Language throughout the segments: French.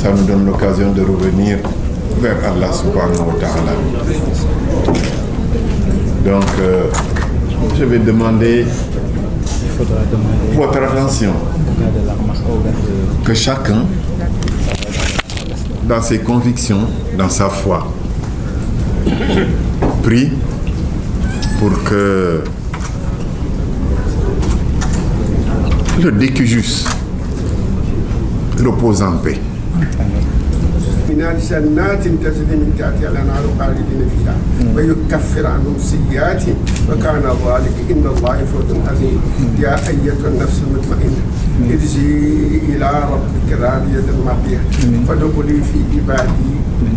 ça nous donne l'occasion de revenir vers Allah subhanahu wa ta'ala. Donc, je vais demander votre attention. Que chacun, dans ses convictions, dans sa foi, prie pour que le décujus repose en paix. من جنات تجري من تحتها الانهار خالدين فيها ويكفر عنهم سيئاتهم وكان ذلك ان الله فوز عظيم. يا ايتها النفس المطمئنه ارجعي الى ربك راضيه مرضيه فادخلي في عبادي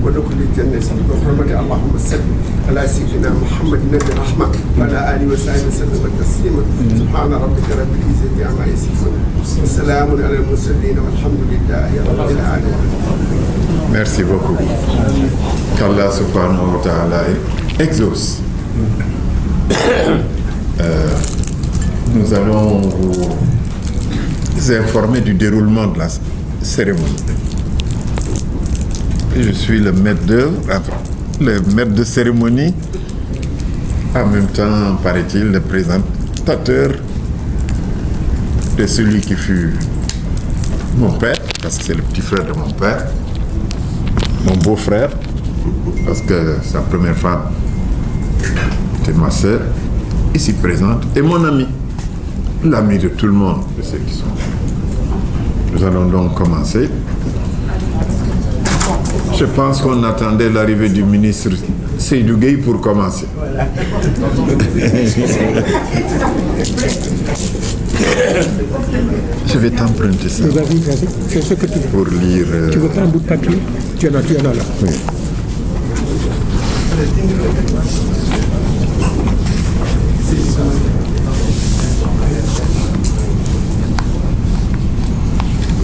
وادخلي جنتي بحرمه اللهم صل على سيدنا محمد النبي الرحمه وعلى اله وصحبه وسلم تسليما. سبحان ربك رب العزه عما يصفون وسلام على المرسلين والحمد لله رب العالمين. Merci beaucoup. Qu'Allah subhanahu wa ta'ala exauce. Nous allons vous informer du déroulement de la cérémonie. Je suis le maître de cérémonie, en même temps, paraît-il, le présentateur de celui qui fut mon père, parce que c'est le petit frère de mon père, mon beau-frère, parce que sa première femme était ma sœur, ici présente, et mon ami, l'ami de tout le monde, de ceux qui sont là. Nous allons donc commencer. Je pense qu'on attendait l'arrivée du ministre Seydou Gueye pour commencer. Je vais t'emprunter ça. Vas-y, fais ce que tu veux. Pour lire. Tu veux pas un bout de papier? Tu en as là. Oui.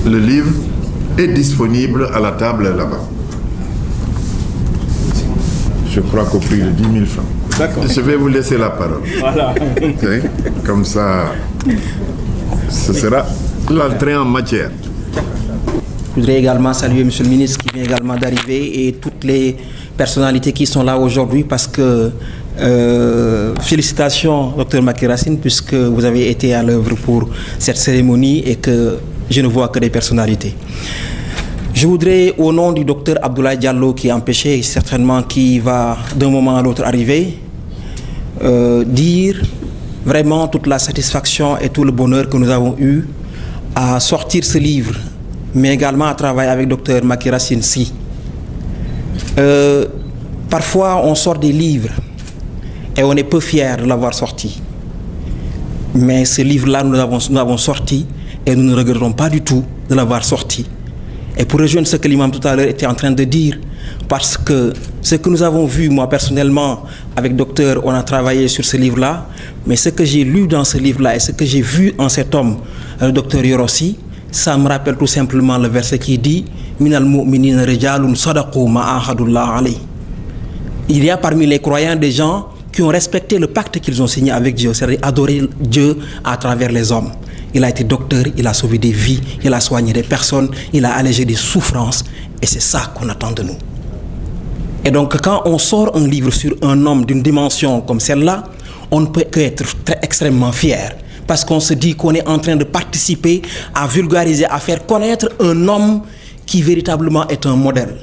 Le livre est disponible à la table là-bas. Je crois qu'au prix de 10 000 francs. D'accord. Je vais vous laisser la parole. Voilà. Okay? Comme ça, ce sera l'entrée en matière. Je voudrais également saluer M. le ministre qui vient également d'arriver et toutes les personnalités qui sont là aujourd'hui parce que félicitations Dr Macky Racine puisque vous avez été à l'œuvre pour cette cérémonie et que je ne vois que des personnalités. Je voudrais au nom du Dr Abdoulaye Diallo qui est empêché et certainement qui va d'un moment à l'autre arriver, dire vraiment toute la satisfaction et tout le bonheur que nous avons eu à sortir ce livre, mais également à travailler avec Dr Macky Racine Sy. Parfois on sort des livres et on est peu fier de l'avoir sorti. Mais ce livre-là, nous l'avons sorti et nous ne regrettons pas du tout de l'avoir sorti. Et pour rejoindre ce que l'imam tout à l'heure était en train de dire, parce que ce que nous avons vu, moi personnellement, avec docteur, on a travaillé sur ce livre-là, mais ce que j'ai lu dans ce livre-là et ce que j'ai vu en cet homme, le docteur Yorossi, ça me rappelle tout simplement le verset qui dit « Minal mu'minina rijalun sadaqu ma ahadullah alayhi ». Il y a parmi les croyants des gens qui ont respecté le pacte qu'ils ont signé avec Dieu, c'est-à-dire adorer Dieu à travers les hommes. Il a été docteur, il a sauvé des vies, il a soigné des personnes, il a allégé des souffrances et c'est ça qu'on attend de nous. Et donc quand on sort un livre sur un homme d'une dimension comme celle-là, on ne peut qu'être extrêmement fier parce qu'on se dit qu'on est en train de participer à vulgariser, à faire connaître un homme qui véritablement est un modèle.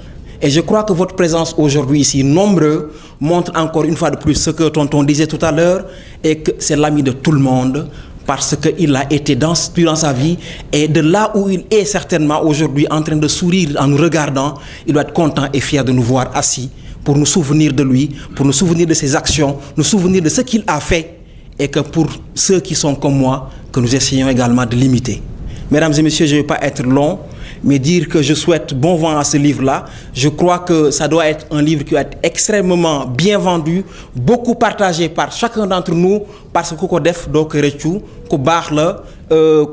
Et je crois que votre présence aujourd'hui ici, nombreux, montre encore une fois de plus ce que tonton disait tout à l'heure et que c'est l'ami de tout le monde parce qu'il a été durant sa vie et de là où il est certainement aujourd'hui en train de sourire en nous regardant, il doit être content et fier de nous voir assis pour nous souvenir de lui, pour nous souvenir de ses actions, nous souvenir de ce qu'il a fait et que pour ceux qui sont comme moi, que nous essayons également de l'imiter. Mesdames et messieurs, je ne vais pas être long, mais dire que je souhaite bon vent à ce livre-là. Je crois que ça doit être un livre qui va être extrêmement bien vendu, beaucoup partagé par chacun d'entre nous, parce que ko def do ko reccu, ko bax la,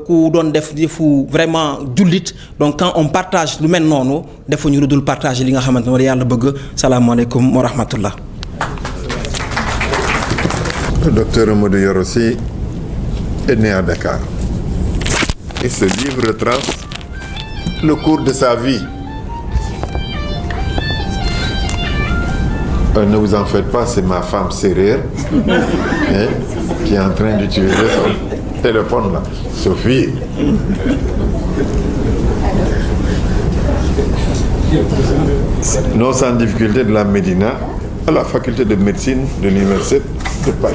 ku don def defu vraiment jullit. Donc quand on partage lu mel nonu, defu ñu dul partager li nga xamantene yalla bëgg. Salam alaykum wa rahmatullah. Le docteur Amadou Yorossi est né à Dakar. Et ce livre retrace le cours de sa vie Ne vous en faites pas, c'est ma femme Sérère qui est en train d'utiliser son téléphone là. Sophie. Non sans difficulté de la Médina à la faculté de médecine de l'université de Paris.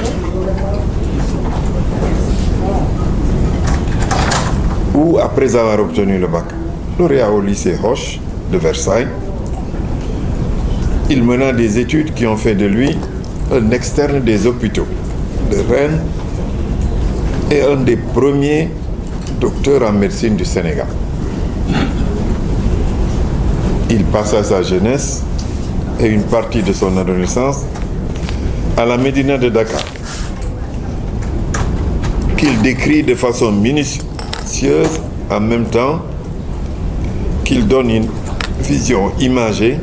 Où, après avoir obtenu le baccalauréat au lycée Roche de Versailles, il mena des études qui ont fait de lui un externe des hôpitaux de Rennes et un des premiers docteurs en médecine du Sénégal. Il passa sa jeunesse et une partie de son adolescence à la Médina de Dakar, qu'il décrit de façon minutieuse en même temps qu'il donne une vision imagée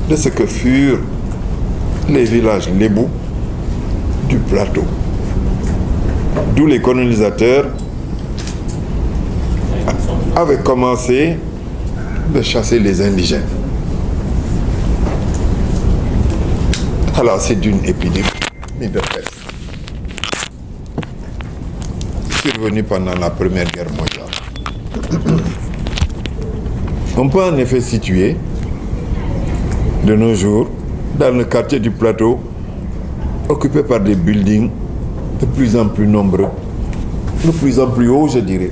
de ce que furent les villages lébous du plateau, d'où les colonisateurs avaient commencé de chasser les indigènes. Alors c'est d'une épidémie de peste survenue pendant la Première Guerre mondiale. On peut en effet situer de nos jours dans le quartier du plateau occupé par des buildings de plus en plus nombreux, de plus en plus hauts je dirais,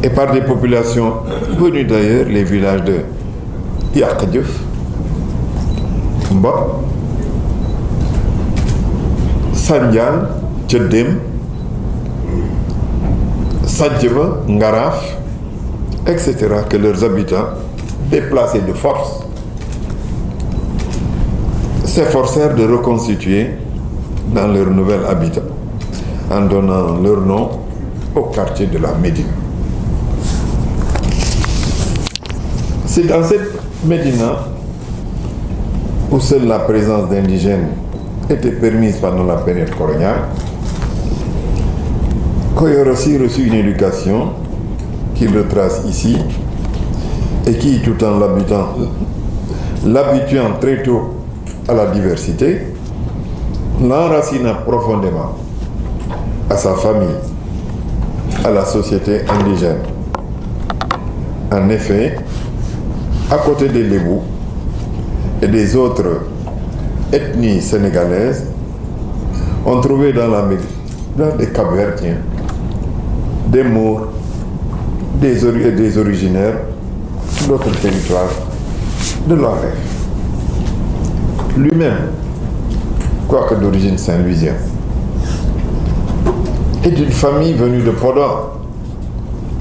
et par des populations venues d'ailleurs, les villages de Yakadiouf, Mba, Sandial, Tchedem, Sadjeva, Ngaraf, etc., que leurs habitants, déplacés de force, s'efforcèrent de reconstituer dans leur nouvel habitat, en donnant leur nom au quartier de la Médine. C'est dans cette Médina où seule la présence d'indigènes était permise pendant la période coloniale, qu'ayant aussi reçu une éducation qu'il retrace ici et qui, tout en l'habituant très tôt à la diversité, l'enracina profondément à sa famille, à la société indigène. En effet, à côté des Lébous et des autres ethnies sénégalaises, on trouvait dans des Cap-Verdiens, des Maures, des originaires d'autres territoires de l'Orient. Lui-même, quoique d'origine saint-louisienne, est d'une famille venue de Podor,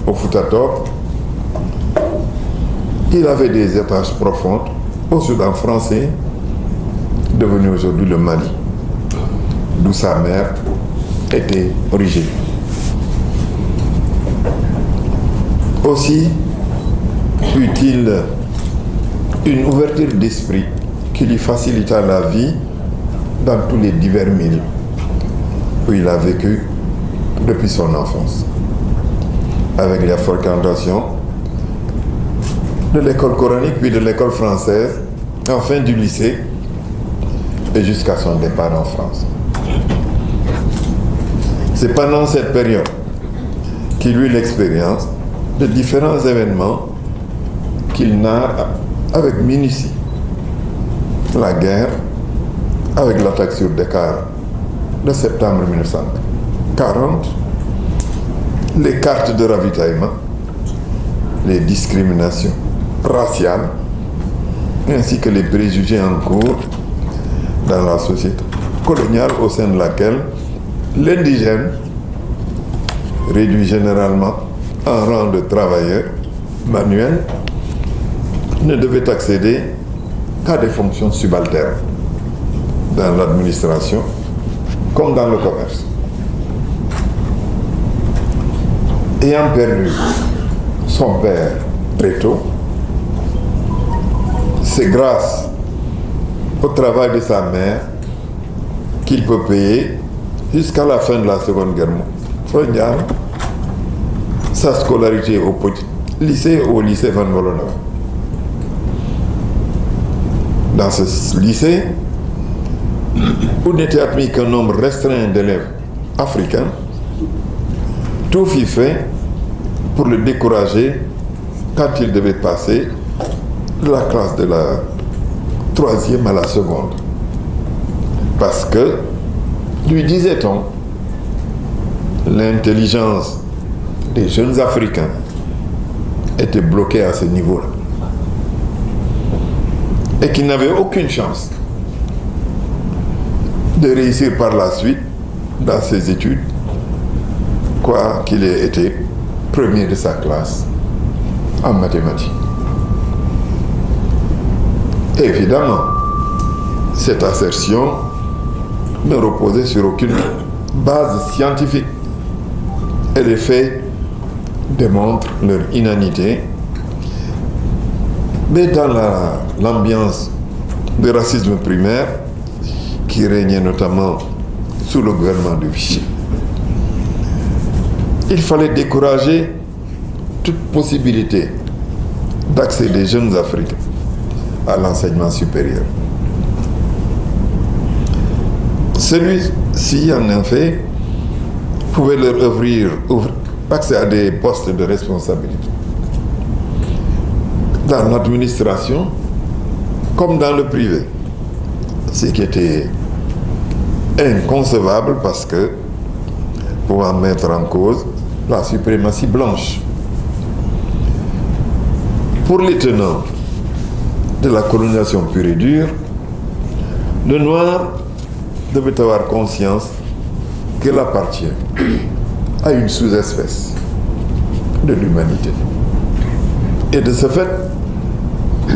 au Fouta-Top. Il avait des attaches profondes au Soudan français, devenu aujourd'hui le Mali, d'où sa mère était originaire. Aussi eut-il une ouverture d'esprit qui lui facilita la vie dans tous les divers milieux où il a vécu depuis son enfance, avec la fréquentation de l'école coranique, puis de l'école française, enfin du lycée, et jusqu'à son départ en France. C'est pendant cette période qu'il eut l'expérience de différents événements qu'il narre avec minutie. La guerre, avec l'attaque sur Dakar de septembre 1940, les cartes de ravitaillement, les discriminations raciales, ainsi que les préjugés en cours dans la société coloniale au sein de laquelle l'indigène, réduit généralement en rang de travailleur manuel, ne devait accéder qu'à des fonctions subalternes dans l'administration comme dans le commerce. Ayant perdu son père très tôt, c'est grâce au travail de sa mère qu'il peut payer jusqu'à la fin de la Seconde Guerre mondiale sa scolarité au petit lycée, au lycée Van Vollenhoven. Dans ce lycée, où n'était admis qu'un nombre restreint d'élèves africains, tout fut fait pour le décourager quand il devait passer de la classe de la 3e à la seconde. Parce que, lui disait-on, l'intelligence des jeunes Africains était bloquée à ce niveau-là. Et qu'il n'avait aucune chance de réussir par la suite dans ses études, quoi qu'il ait été premier de sa classe en mathématiques. Évidemment, cette assertion ne reposait sur aucune base scientifique et les faits démontrent leur inanité. Mais dans l'ambiance de racisme primaire qui régnait notamment sous le gouvernement de Vichy, il fallait décourager toute possibilité d'accès des jeunes Africains à l'enseignement supérieur. Celui-ci, en effet, pouvait leur ouvrir accès à des postes de responsabilité dans l'administration comme dans le privé, ce qui était inconcevable parce que pouvant mettre en cause la suprématie blanche. Pour les tenants de la colonisation pure et dure, le noir devait avoir conscience qu'il appartient à une sous-espèce de l'humanité. Et de ce fait,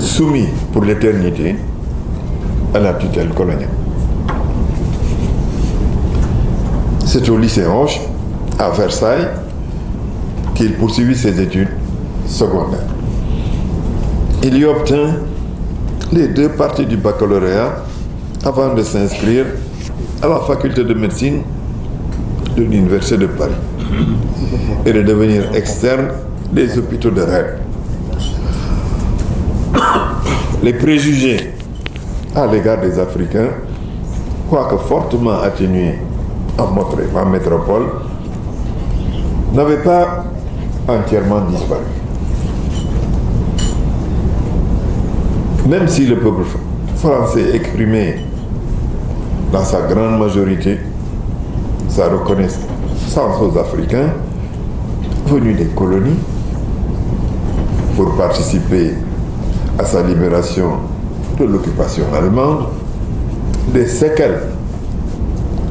soumis pour l'éternité à la tutelle coloniale. C'est au lycée Roche, à Versailles, qu'il poursuivit ses études secondaires. Il y obtint les 2 parties du baccalauréat avant de s'inscrire à la faculté de médecine de l'Université de Paris et de devenir externe des hôpitaux de Rennes. Les préjugés à l'égard des Africains, quoique fortement atténués en métropole, n'avaient pas entièrement disparu. Même si le peuple français exprimait dans sa grande majorité sa reconnaissance aux Africains venus des colonies pour participer à sa libération de l'occupation allemande, des séquelles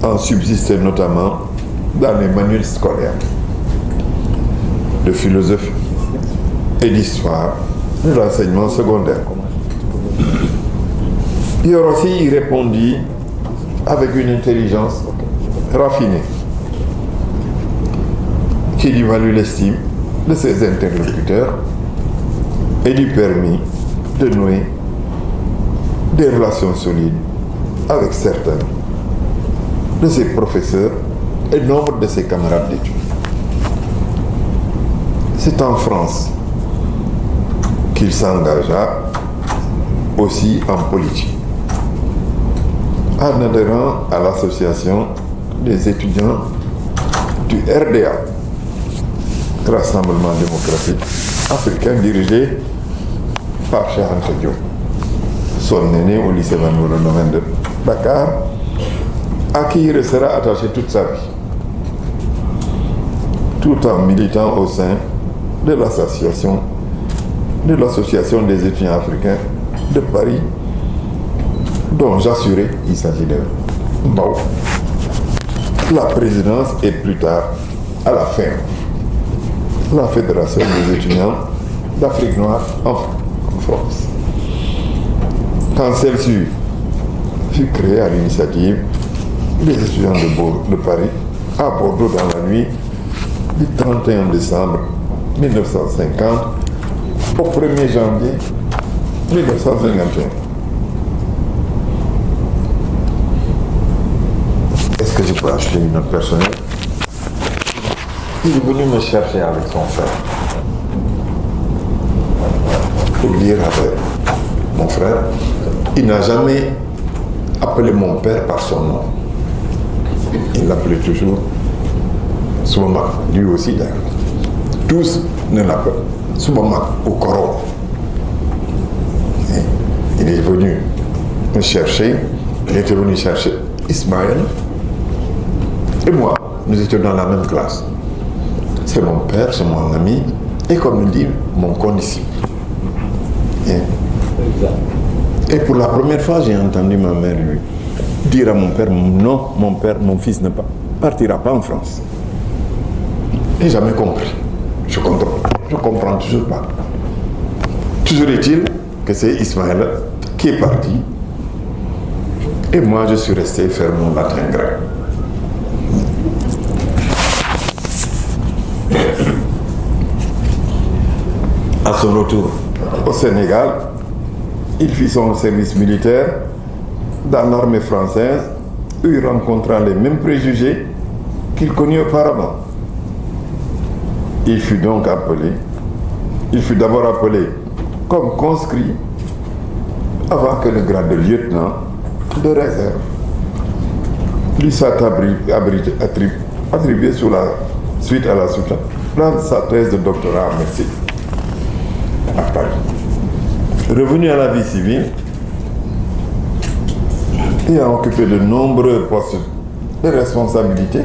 en subsistaient notamment dans les manuels scolaires de philosophie et d'histoire de l'enseignement secondaire. Yorossi y répondit avec une intelligence raffinée qui lui valut l'estime de ses interlocuteurs et lui permit de nouer des relations solides avec certains de ses professeurs et nombre de ses camarades d'études. C'est en France qu'il s'engagea aussi en politique, en adhérant à l'association des étudiants du RDA, Rassemblement démocratique africain, dirigé par Cheikh Anta Diop, son aîné au lycée Van Vollenhoven de Dakar, à qui il restera attaché toute sa vie, tout en militant au sein de l'association des étudiants africains de Paris, dont j'assurais qu'il s'agit de Mbao, la présidence et plus tard, à la fin, la Fédération des étudiants d'Afrique noire en France. Quand celle-ci fut créée à l'initiative des étudiants de Paris, à Bordeaux dans la nuit du 31 décembre 1950 au 1er janvier 1951. Est-ce que je peux acheter une note personnelle? Il est venu me chercher avec son frère pour dire avec mon frère, Il n'a jamais appelé mon père par son nom. Il l'appelait toujours Soubamak, lui aussi d'ailleurs. Tous ne l'appellent Soubamak au Koro. Il est venu me chercher, il était venu chercher Ismaël et moi. Nous étions dans la même classe. C'est mon père, c'est mon ami, et comme il dit, mon condisciple. Et pour la première fois, j'ai entendu ma mère lui dire à mon père, non, mon père, mon fils ne partira pas en France. Et jamais compris. Je comprends toujours pas. Toujours est-il que c'est Ismaël qui est parti. Et moi, je suis resté faire mon latin grec. À son retour au Sénégal, il fit son service militaire dans l'armée française où il rencontra les mêmes préjugés qu'il connut auparavant. Il fut d'abord appelé comme conscrit avant que le grade de lieutenant de réserve lui soit attribué suite à la soutenance de sa thèse de doctorat en médecine à Paris. Revenu à la vie civile, il a occupé de nombreux postes de responsabilité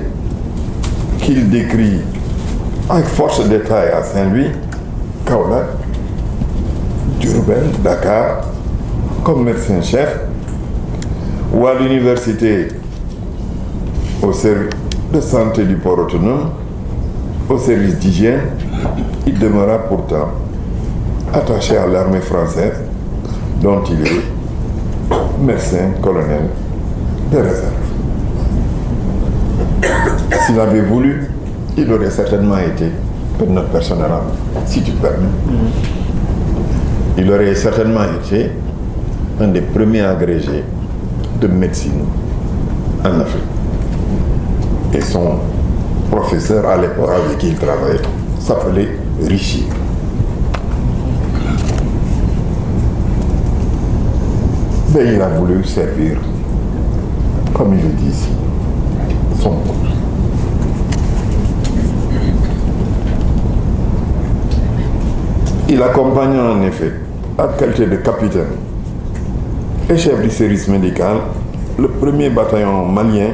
qu'il décrit avec force de détail à Saint-Louis, Kaolack, Diourbel, Dakar, comme médecin-chef, ou à l'université au service de santé du port autonome, au service d'hygiène. Il demeura pourtant attaché à l'armée française, dont il est médecin colonel de réserve. S'il avait voulu, il aurait certainement été notre personnel, si tu permets. Il aurait certainement été un des premiers agrégés de médecine en Afrique. Et son professeur à l'époque avec qui il travaillait s'appelait Richie. Mais il a voulu servir, comme il le dit ici, son peuple. Il accompagne en effet, à qualité de capitaine et chef du service médical, le premier bataillon malien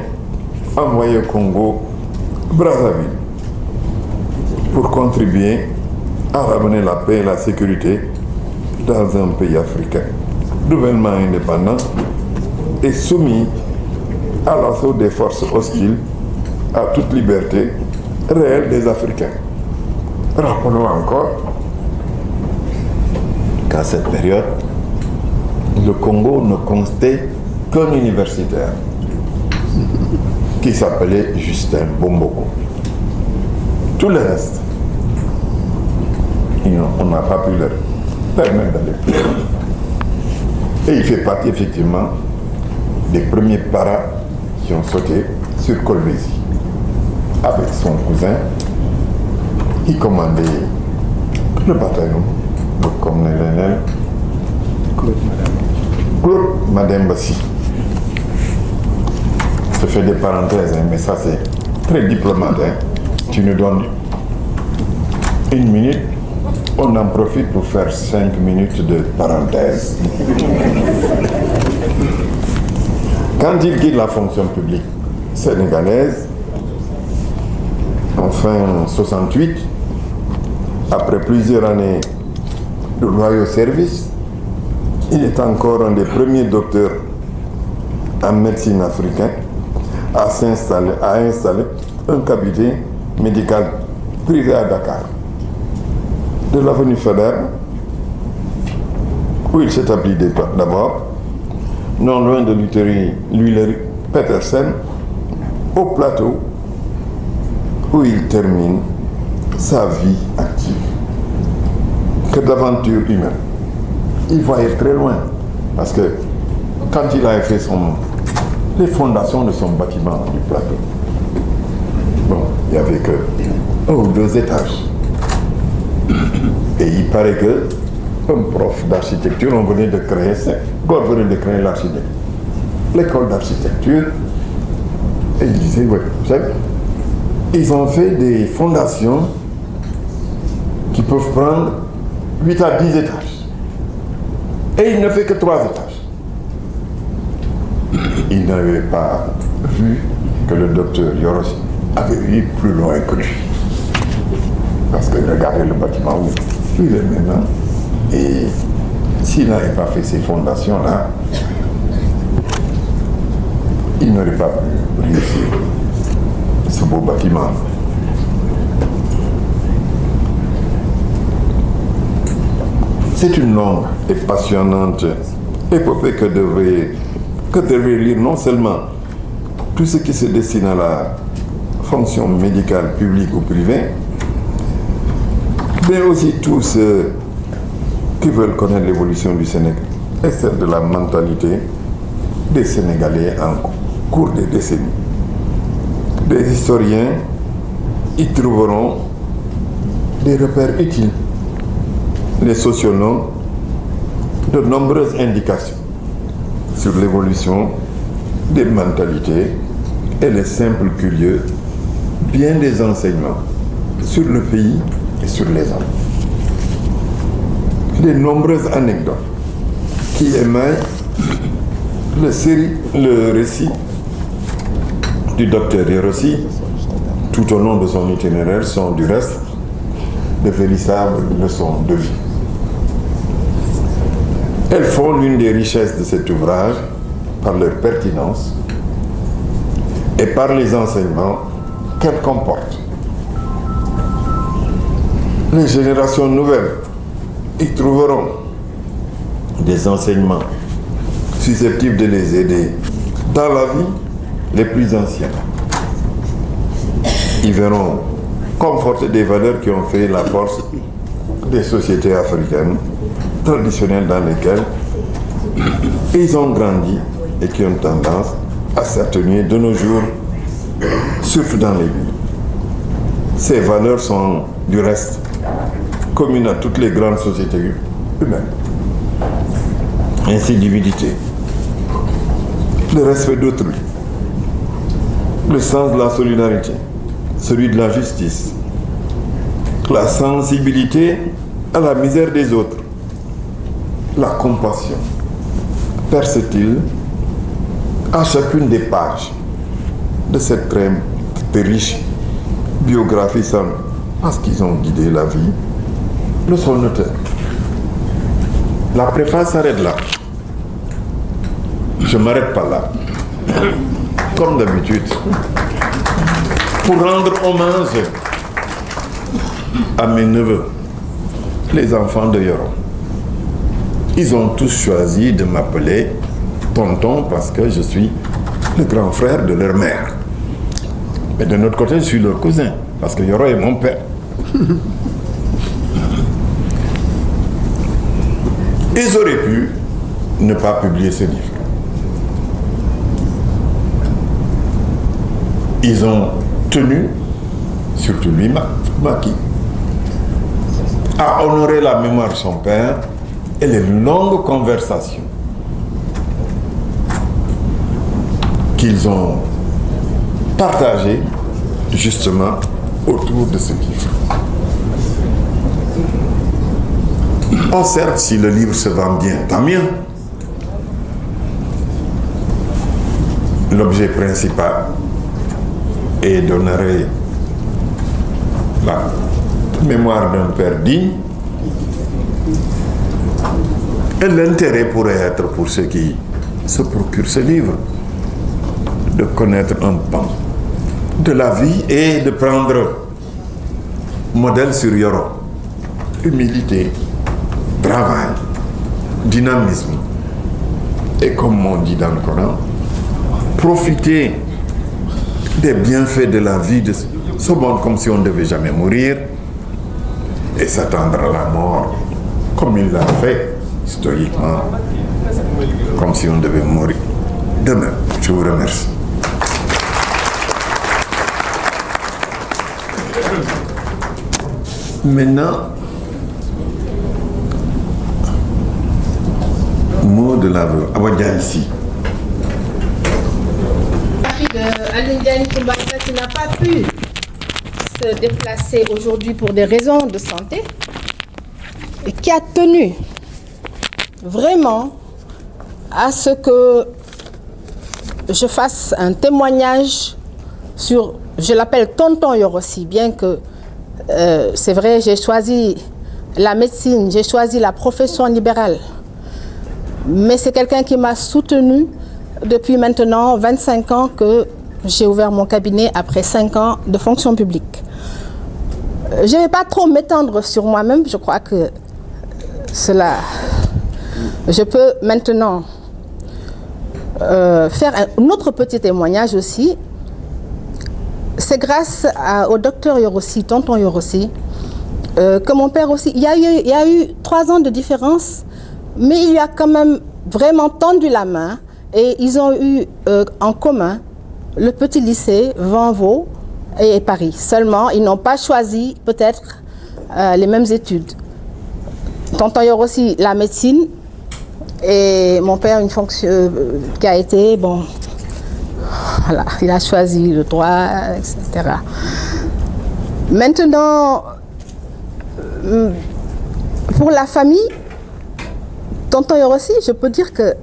envoyé au Congo, Brazzaville, pour contribuer à ramener la paix et la sécurité dans un pays africain nouvellement indépendant et soumis à l'assaut des forces hostiles à toute liberté réelle des Africains. Rappelons encore qu'à cette période, le Congo ne comptait qu'un universitaire qui s'appelait Justin Bomboko. Tout le reste, on n'a pas pu leur permettre d'aller plus loin. Et il fait partie effectivement des premiers paras qui ont sauté sur Kolwezi avec son cousin qui commandait le bataillon, le colonel Claude Madembassi. Je fais des parenthèses, mais ça c'est très diplomate. Tu nous donnes une minute, on en profite pour faire 5 minutes de parenthèse. Quand il quitte la fonction publique sénégalaise, en fin 68, après plusieurs années de loyaux services, il est encore un des premiers docteurs en médecine africain à installer un cabinet médical privé à Dakar, de l'avenue Faidherbe, où il s'établit d'abord, non loin de l'huilerie Petersen, au plateau, où il termine sa vie active. Que d'aventures humaines. Il voyait très loin, parce que quand il a fait les fondations de son bâtiment du plateau, bon, il n'y avait que 1 ou 2 étages. Et il paraît que un prof d'architecture, on venait de créer ça. Gore venait de créer l'école d'architecture. Et il disait, oui, vous savez, ils ont fait des fondations qui peuvent prendre 8 à 10 étages. Et il ne fait que 3 étages. Il n'avait pas vu que le docteur Yorosi avait eu plus loin que lui. Parce qu'il regardait le bâtiment où il est maintenant. Et s'il n'avait pas fait ces fondations-là, il n'aurait pas pu réussir ce beau bâtiment. C'est une longue et passionnante épopée que devrait lire non seulement tout ce qui se destine à la fonction médicale publique ou privée, mais aussi tous ceux qui veulent connaître l'évolution du Sénégal et celle de la mentalité des Sénégalais en cours des décennies. Les historiens y trouveront des repères utiles. Les sociologues, de nombreuses indications sur l'évolution des mentalités et les simples curieux, bien des enseignements sur le pays et sur les hommes. Les nombreuses anecdotes qui émaillent le récit du docteur Yorosi tout au long de son itinéraire sont du reste de véritables leçons de vie. Elles font l'une des richesses de cet ouvrage par leur pertinence et par les enseignements qu'elles comportent. Les générations nouvelles y trouveront des enseignements susceptibles de les aider dans la vie les plus anciens. Ils verront conforter des valeurs qui ont fait la force des sociétés africaines traditionnelles dans lesquelles ils ont grandi et qui ont tendance à s'atténuer de nos jours, surtout dans les villes. Ces valeurs sont du reste communes à toutes les grandes sociétés humaines. Incivilité, le respect d'autrui, le sens de la solidarité, celui de la justice, la sensibilité à la misère des autres, la compassion, perce-t-il à chacune des pages de cette très riche biographie sans parce qu'ils ont guidé la vie de son auteur. La préface s'arrête là. Je ne m'arrête pas là. Comme d'habitude. Pour rendre hommage à mes neveux, les enfants de Yoro. Ils ont tous choisi de m'appeler tonton parce que je suis le grand frère de leur mère. Mais de notre côté, je suis leur cousin parce que Yoro est mon père. Ils auraient pu ne pas publier ce livre. Ils ont tenu, surtout lui, Macky, à honorer la mémoire de son père et les longues conversations qu'ils ont partagées justement autour de ce livre. Oh, certes, si le livre se vend bien, tant mieux. L'objet principal est d'honorer la mémoire d'un père digne. Et l'intérêt pourrait être, pour ceux qui se procurent ce livre, de connaître un pan de la vie et de prendre modèle sur Yoro. Humilité, travail, dynamisme. Et comme on dit dans le Coran, profiter des bienfaits de la vie de ce monde comme si on ne devait jamais mourir et s'attendre à la mort comme il l'a fait stoïquement, comme si on devait mourir demain. Je vous remercie. Maintenant, de l'aveu. Awadja ici. Aline Koumbassa qui n'a pas pu se déplacer aujourd'hui pour des raisons de santé et qui a tenu vraiment à ce que je fasse un témoignage sur, je l'appelle Tonton Yorossi, bien que c'est vrai, j'ai choisi la médecine, j'ai choisi la profession libérale, mais c'est quelqu'un qui m'a soutenu depuis maintenant 25 ans que j'ai ouvert mon cabinet après 5 ans de fonction publique. Je ne vais pas trop m'étendre sur moi-même, je crois que cela... Je peux maintenant faire un autre petit témoignage aussi. C'est grâce au docteur Yorossi, tonton Yorossi, que mon père aussi... Il y a eu 3 ans de différence, mais il lui a quand même vraiment tendu la main et ils ont eu en commun le petit lycée Vanvo et Paris. Seulement, ils n'ont pas choisi peut-être les mêmes études. Tonton Yorossi, la médecine, et mon père, une fonction qui a été, bon, voilà, il a choisi le droit, etc. Maintenant, pour la famille, tonton Yorossi, je peux dire que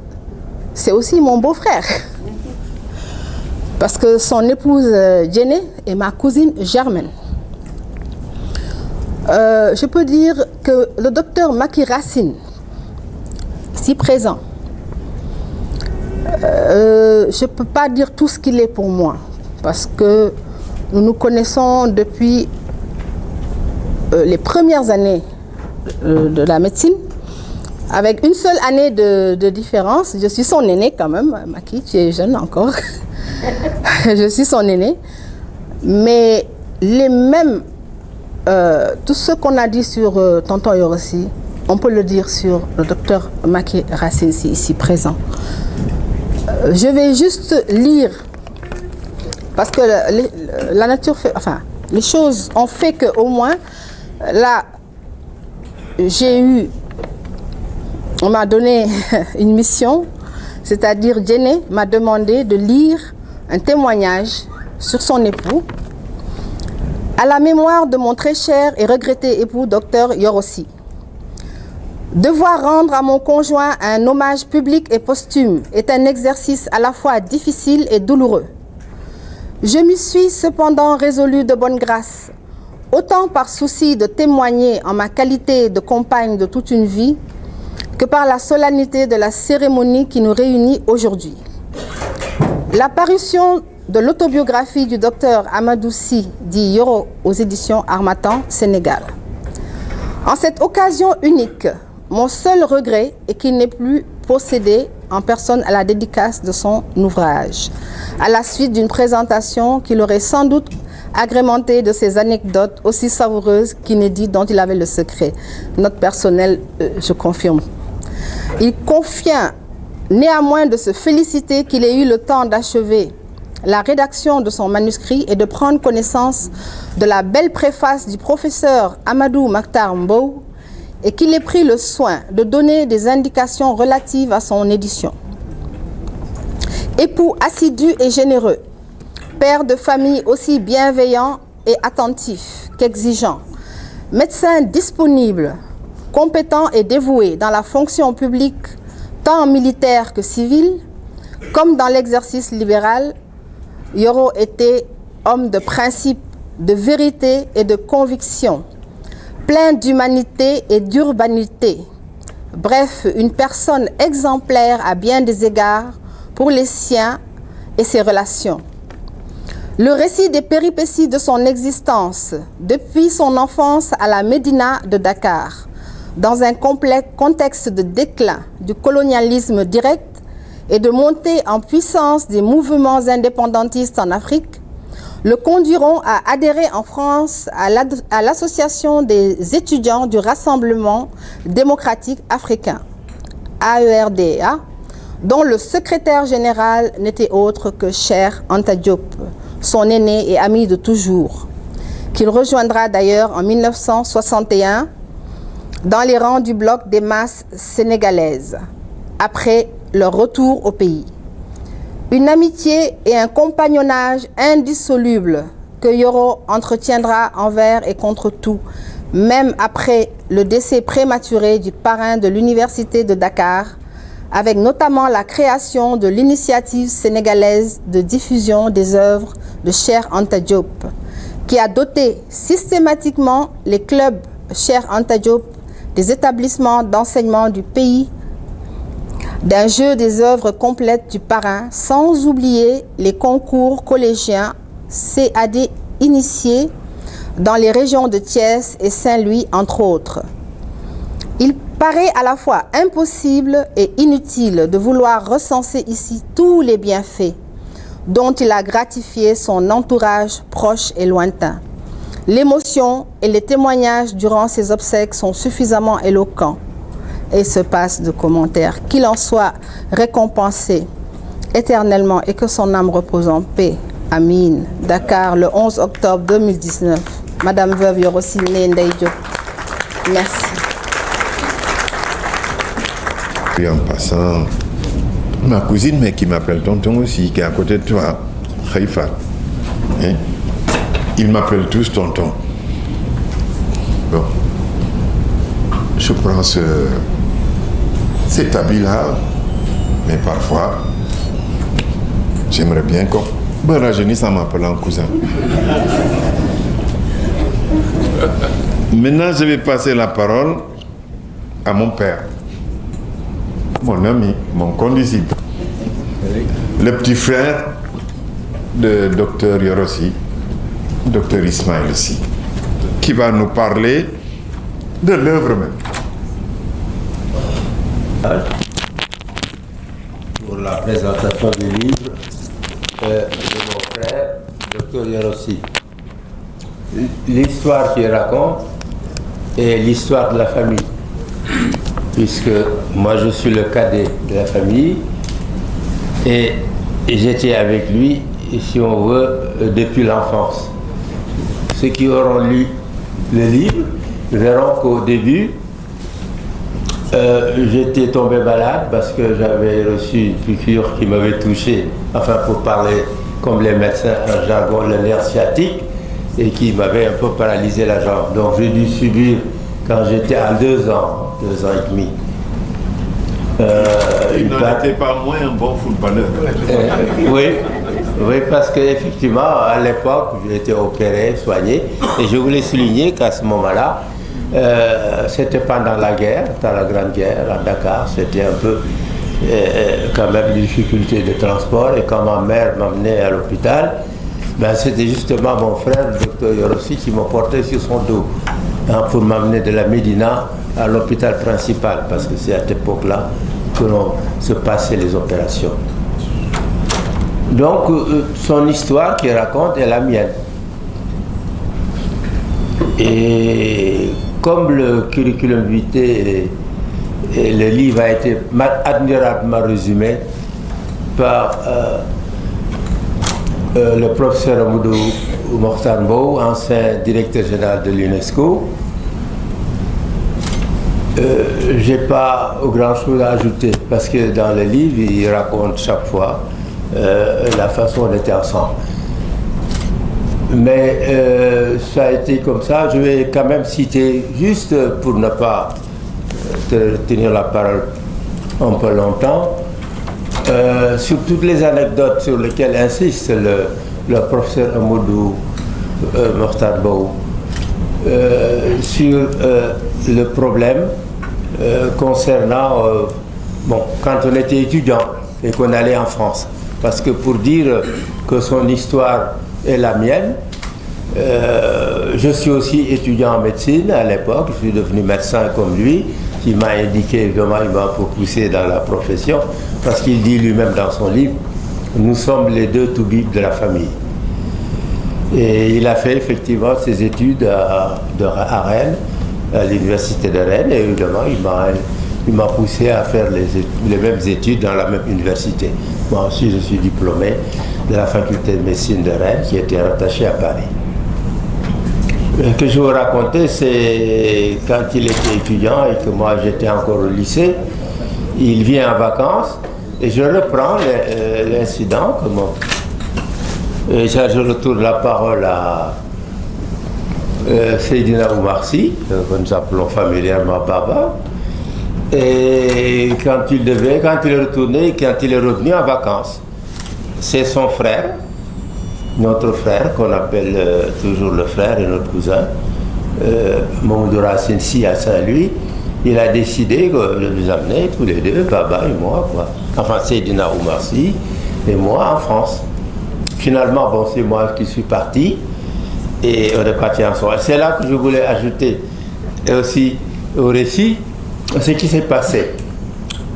c'est aussi mon beau-frère. Parce que son épouse Jenny est ma cousine germaine. Je peux dire que le docteur Macky Racine, si présent, je ne peux pas dire tout ce qu'il est pour moi, parce que nous nous connaissons depuis les premières années de la médecine, avec une seule année de différence. Je suis son aîné quand même, Macky, tu es jeune encore. Je suis son aîné. Mais les mêmes, tout ce qu'on a dit sur tonton Yorossi, on peut le dire sur le docteur Macky Racine ici présent. Je vais juste lire, parce que la nature fait, enfin, les choses ont fait qu'au moins, là, on m'a donné une mission, c'est-à-dire Jenny m'a demandé de lire un témoignage sur son époux à la mémoire de mon très cher et regretté époux, docteur Yorossi. Devoir rendre à mon conjoint un hommage public et posthume est un exercice à la fois difficile et douloureux. Je m'y suis cependant résolue de bonne grâce, autant par souci de témoigner en ma qualité de compagne de toute une vie, que par la solennité de la cérémonie qui nous réunit aujourd'hui. La parution de l'autobiographie du docteur Amadou Sy, dit Yoro, aux éditions Harmattan, Sénégal. En cette occasion unique, mon seul regret est qu'il n'ait plus procédé en personne à la dédicace de son ouvrage, à la suite d'une présentation qu'il aurait sans doute agrémentée de ces anecdotes aussi savoureuses qu'inédites dont il avait le secret. Note personnelle, je confirme. Il convient néanmoins de se féliciter qu'il ait eu le temps d'achever la rédaction de son manuscrit et de prendre connaissance de la belle préface du professeur Amadou Makhtar Mbow et qu'il ait pris le soin de donner des indications relatives à son édition. Époux assidu et généreux, père de famille aussi bienveillant et attentif qu'exigeant, médecin disponible, compétent et dévoué dans la fonction publique, tant militaire que civile, comme dans l'exercice libéral, Yoro était homme de principe, de vérité et de conviction, plein d'humanité et d'urbanité. Bref, une personne exemplaire à bien des égards pour les siens et ses relations. Le récit des péripéties de son existence, depuis son enfance à la Médina de Dakar, dans un complexe contexte de déclin du colonialisme direct et de montée en puissance des mouvements indépendantistes en Afrique, le conduiront à adhérer en France à l'association des étudiants du Rassemblement démocratique africain, AERDA, dont le secrétaire général n'était autre que Cheikh Anta Diop, son aîné et ami de toujours, qu'il rejoindra d'ailleurs en 1961 dans les rangs du bloc des masses sénégalaises, après leur retour au pays. Une amitié et un compagnonnage indissolubles que Yoro entretiendra envers et contre tout, même après le décès prématuré du parrain de l'Université de Dakar, avec notamment la création de l'initiative sénégalaise de diffusion des œuvres de Cheikh Anta Diop, qui a doté systématiquement les clubs Cheikh Anta Diop des établissements d'enseignement du pays d'un jeu des œuvres complètes du parrain, sans oublier les concours collégiens CAD initiés dans les régions de Thiès et Saint-Louis, entre autres. Il paraît à la fois impossible et inutile de vouloir recenser ici tous les bienfaits dont il a gratifié son entourage proche et lointain. L'émotion et les témoignages durant ses obsèques sont suffisamment éloquents et se passent de commentaires. Qu'il en soit récompensé éternellement et que son âme repose en paix. Amin. Dakar, le 11 octobre 2019. Madame Veuve Yoro Sy Ndeye Diop. Merci. Et en passant, ma cousine, mais qui m'appelle tonton aussi, qui est à côté de toi, Khalifa. Hein? Ils m'appellent tous tonton. Bon. Je prends cet habit-là, mais parfois, j'aimerais bien qu'on me rajeunisse en m'appelant cousin. Maintenant, je vais passer la parole à mon père, mon ami, mon condisciple, le petit frère de Dr Yoro Sy, Dr Ismaël Sy, qui va nous parler de l'œuvre même. Pour la présentation du livre de mon frère, Dr Yoro Sy. L'histoire qu'il raconte est l'histoire de la famille, puisque moi je suis le cadet de la famille et j'étais avec lui, si on veut, depuis l'enfance. Ceux qui auront lu le livre verront qu'au début, j'étais tombé malade parce que j'avais reçu une piqûre qui m'avait touché, enfin pour parler comme les médecins, un jargon, le nerf sciatique, et qui m'avait un peu paralysé la jambe. Donc j'ai dû subir, quand j'étais à 2 ans et demi. Il n'était pas moins un bon footballeur. Oui, parce qu'effectivement, à l'époque, j'ai été opéré, soigné, et je voulais souligner qu'à ce moment-là, c'était pendant la guerre, dans la Grande Guerre à Dakar, c'était un peu quand même des difficultés de transport, et quand ma mère m'amenait à l'hôpital, ben, c'était justement mon frère, le docteur Yoro Sy, qui m'a porté sur son dos pour m'amener de la Médina à l'hôpital principal, parce que c'est à cette époque-là que l'on se passait les opérations. Donc, son histoire qu'il raconte est la mienne. Et comme le curriculum vitae et le livre a été admirablement résumé par le professeur Amadou Mokhtar Mbow, ancien directeur général de l'UNESCO, j'ai pas grand chose à ajouter, parce que dans le livre, il raconte chaque fois la façon dont on était ensemble. Mais ça a été comme ça. Je vais quand même citer, juste pour ne pas tenir la parole un peu longtemps, sur toutes les anecdotes sur lesquelles insiste le professeur Amadou Mokhtar Mbow, sur le problème concernant, quand on était étudiant et qu'on allait en France. Parce que pour dire que son histoire est la mienne, je suis aussi étudiant en médecine à l'époque, je suis devenu médecin comme lui, qui m'a indiqué, évidemment, il m'a un peu poussé dans la profession, parce qu'il dit lui-même dans son livre, nous sommes les deux toubibs de la famille. Et il a fait effectivement ses études à Rennes, à l'université de Rennes, et évidemment, il m'a poussé à faire les mêmes études dans la même université. Moi aussi, je suis diplômé de la faculté de médecine de Rennes, qui était rattachée à Paris. Ce que je vous racontais, c'est quand il était étudiant et que moi j'étais encore au lycée, il vient en vacances et je reprends l'incident. Et je retourne la parole à Seydina Oumar Sy, que nous appelons familièrement Baba. Et quand il est retourné, quand il est revenu en vacances, c'est son frère, notre frère, qu'on appelle toujours le frère et notre cousin, Mamadou Racine Sy à Saint-Louis. Il a décidé de nous amener tous les deux, Baba et moi, quoi. Enfin, Seydina Oumar Sy et moi en France. Finalement, bon, c'est moi qui suis parti et on est parti ensemble. C'est là que je voulais ajouter aussi au récit ce qui s'est passé.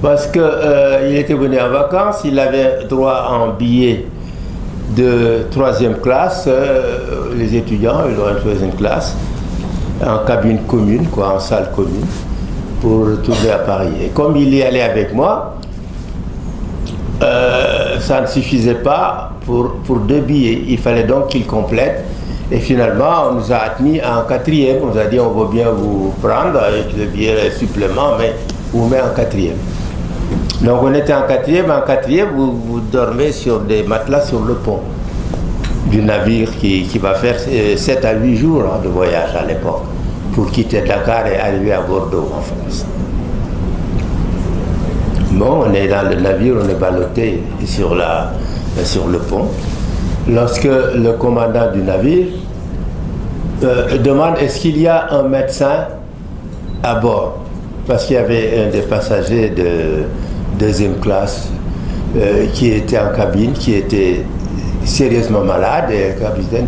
Parce qu'il était venu en vacances, il avait droit à un billet de 3e classe, les étudiants, ils ont une 3e classe, en cabine commune, quoi, en salle commune, pour retourner à Paris. Et comme il y allait avec moi, ça ne suffisait pas pour 2 billets. Il fallait donc qu'il complète. Et finalement, on nous a admis en 4e. On nous a dit on veut bien vous prendre avec le billet supplément, mais vous met en 4e. Donc on était en 4e. En 4e, vous dormez sur des matelas sur le pont du navire qui va faire 7 à 8 jours de voyage à l'époque pour quitter Dakar et arriver à Bordeaux en France. Bon, on est dans le navire, on est ballotté sur le pont. Lorsque le commandant du navire demande est-ce qu'il y a un médecin à bord, parce qu'il y avait un des passagers de 2e classe qui était en cabine, qui était sérieusement malade, et le capitaine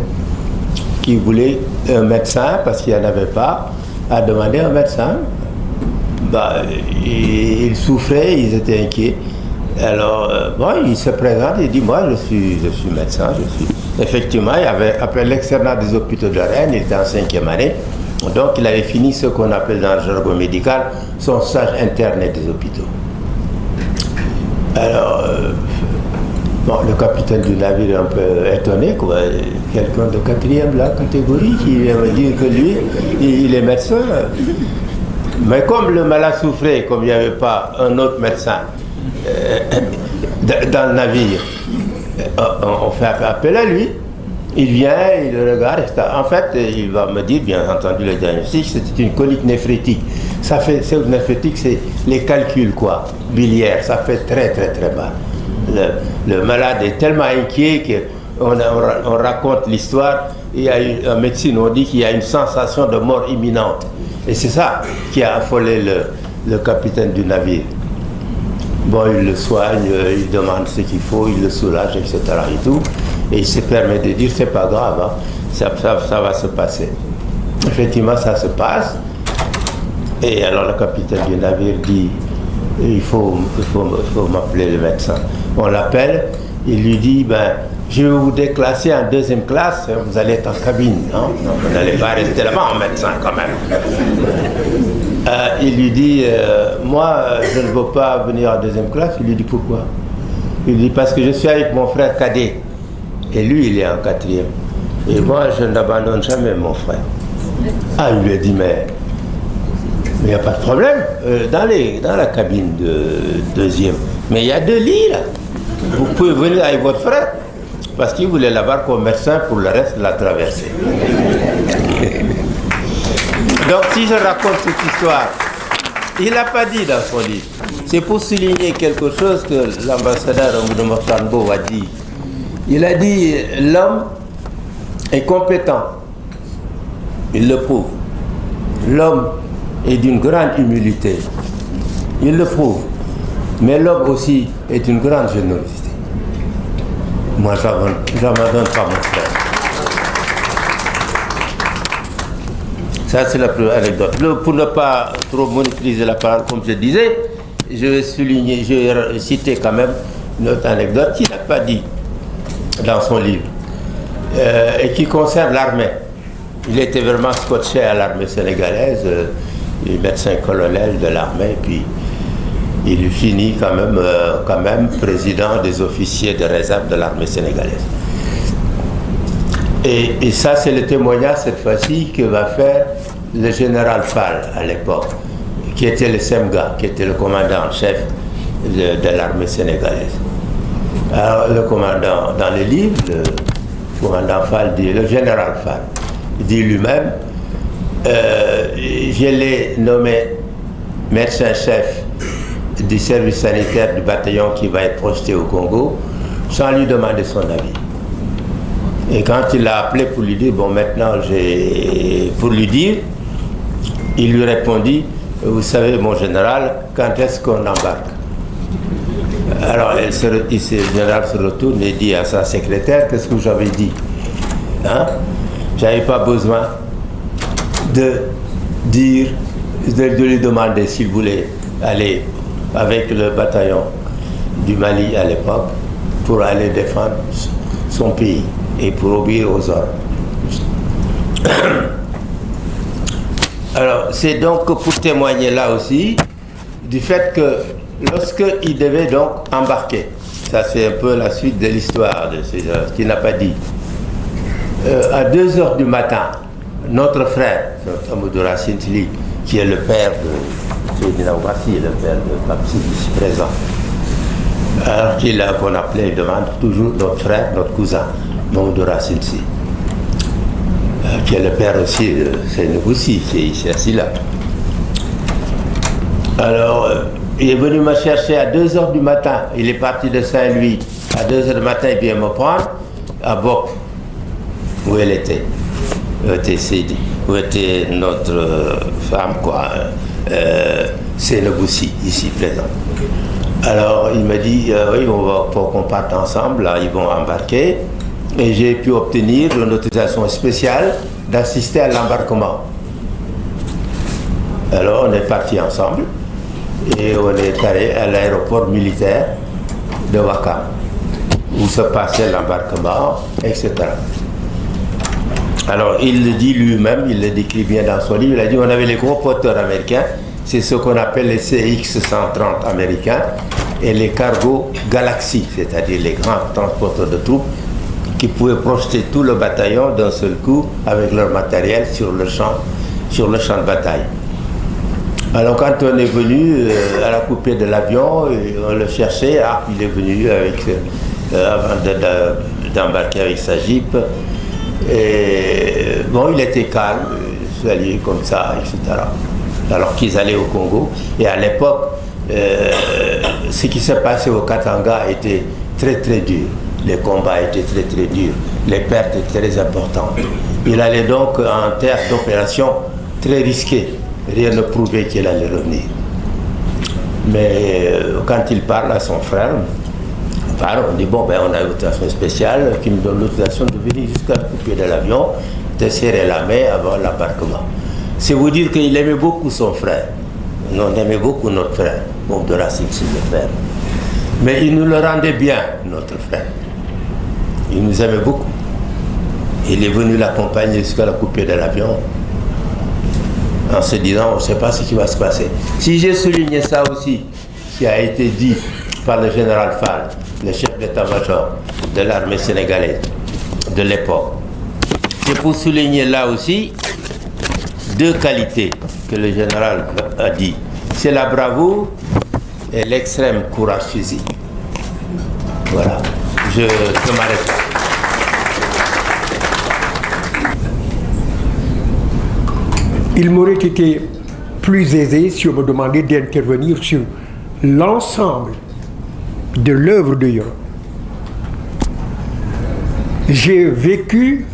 qui voulait un médecin parce qu'il n'y en avait pas, a demandé un médecin. Ils souffraient, ils étaient inquiets. Alors, il se présente, il dit, moi je suis médecin, Effectivement, il avait, après l'externat des hôpitaux de Rennes, il était en 5e année, donc il avait fini ce qu'on appelle dans le jargon médical son stage interne des hôpitaux. Alors, le capitaine du navire est un peu étonné, quoi. Quelqu'un de 4e la catégorie qui vient me dire que lui, il est médecin. Mais comme le malade souffrait, comme il n'y avait pas un autre médecin dans le navire, on fait appel à lui. Il vient, il regarde, etc. En fait, il va me dire, bien entendu, le diagnostic, c'était une colique néphrétique. C'est une néphrétique, c'est les calculs, quoi, biliaires. Ça fait très, très, très mal. Le malade est tellement inquiet qu'on raconte l'histoire. Il y a en médecine, on dit qu'il y a une sensation de mort imminente. Et c'est ça qui a affolé le capitaine du navire. Bon, il le soigne, il demande ce qu'il faut, il le soulage, etc. et tout. Et il se permet de dire, c'est pas grave, hein, ça va se passer. Effectivement, ça se passe. Et alors le capitaine du navire dit, il faut m'appeler le médecin. On l'appelle, il lui dit, je vais vous déclasser en 2e classe, vous allez être en cabine, hein? Donc vous n'allez pas rester là-bas en médecin quand même. Il lui dit, moi je ne veux pas venir en 2e classe. Il lui dit pourquoi? Il lui dit parce que je suis avec mon frère cadet et lui il est en 4e. Et moi je n'abandonne jamais mon frère. Ah, il lui a dit mais il n'y a pas de problème, dans la cabine de 2e, mais il y a 2 lits là. Vous pouvez venir avec votre frère. Parce qu'il voulait l'avoir comme médecin pour le reste de la traversée. Donc si je raconte cette histoire, il n'a pas dit dans son livre. C'est pour souligner quelque chose que l'ambassadeur Amadou Mokhtar a dit. Il a dit l'homme est compétent. Il le prouve. L'homme est d'une grande humilité. Il le prouve. Mais l'homme aussi est d'une grande générosité. Moi, je n'abandonne pas mon frère. Ça, c'est la première anecdote. Pour ne pas trop monopoliser la parole, comme je disais, je vais souligner, je vais citer quand même une autre anecdote qu'il n'a pas dit dans son livre et qui concerne l'armée. Il était vraiment scotché à l'armée sénégalaise, il est médecin-colonel de l'armée, puis il finit quand même président des officiers de réserve de l'armée sénégalaise. Et ça, c'est le témoignage cette fois-ci que va faire le général Fall à l'époque, qui était le SEMGA, qui était le commandant en chef de l'armée sénégalaise. Alors, le commandant, dans le livre, le commandant Fall dit, le général Fall dit lui-même, je l'ai nommé médecin-chef du service sanitaire du bataillon qui va être projeté au Congo, sans lui demander son avis. Et quand il l'a appelé pour lui dire, bon maintenant pour lui dire, il lui répondit, vous savez mon général, quand est-ce qu'on embarque? Alors le général se retourne et dit à sa secrétaire, qu'est-ce que j'avais dit? Hein? J'avais pas besoin de lui demander s'il voulait aller avec le bataillon du Mali à l'époque pour aller défendre son pays et pour obéir aux ordres. Alors, c'est donc pour témoigner là aussi du fait que lorsqu'il devait donc embarquer, ça c'est un peu la suite de l'histoire de ce qu'il n'a pas dit, à 2h du matin, notre frère, Amadou Racine Tili, qui est le père de Seydina Ouassi, le père de Papsi, ici présent, alors qu'on appelait, il demande toujours notre frère, notre cousin, Mamadou Racine Tili, qui est le père aussi de Seydina Ouassi, qui est ici assis là. Alors, il est venu me chercher à 2h du matin, il est parti de Saint-Louis, à 2h du matin, il vient me prendre à Bok, où elle était. Où était notre femme, quoi, c'est Neboussi, ici présent. Alors il m'a dit, oui, faut qu'on parte ensemble, là, ils vont embarquer. Et j'ai pu obtenir une autorisation spéciale d'assister à l'embarquement. Alors on est partis ensemble et on est allé à l'aéroport militaire de Ouakam, où se passait l'embarquement, etc. Alors, il le dit lui-même, il le décrit bien dans son livre, il a dit on avait les gros porteurs américains, c'est ce qu'on appelle les CX-130 américains, et les cargos Galaxy, c'est-à-dire les grands transporteurs de troupes, qui pouvaient projeter tout le bataillon d'un seul coup avec leur matériel sur le champ de bataille. Alors, quand on est venu à la coupée de l'avion, on le cherchait, il est venu avant d'embarquer avec sa Jeep. Et bon, il était calme, soigné comme ça, etc. Alors qu'ils allaient au Congo. Et à l'époque, ce qui s'est passé au Katanga était très très dur. Les combats étaient très très durs. Les pertes étaient très importantes. Il allait donc en terre d'opération très risquée. Rien ne prouvait qu'il allait revenir. Mais quand il parle à son frère, on dit, bon, ben, on a une autorisation spéciale qui me donne l'autorisation de venir jusqu'à la coupée de l'avion, de serrer la main avant l'embarquement. C'est vous dire qu'il aimait beaucoup son frère. On aimait beaucoup notre frère, bon, de Racine, c'est le frère. Mais il nous le rendait bien, notre frère. Il nous aimait beaucoup. Il est venu l'accompagner jusqu'à la coupée de l'avion, en se disant, on ne sait pas ce qui va se passer. Si j'ai souligné ça aussi, qui a été dit par le général Fall, le chef d'état-major de l'armée sénégalaise de l'époque. C'est pour souligner là aussi deux qualités que le général a dit. C'est la bravoure et l'extrême courage physique. Voilà, je m'arrête là. Il m'aurait été plus aisé si on me demandait d'intervenir sur l'ensemble de l'œuvre de Yoro. J'ai vécu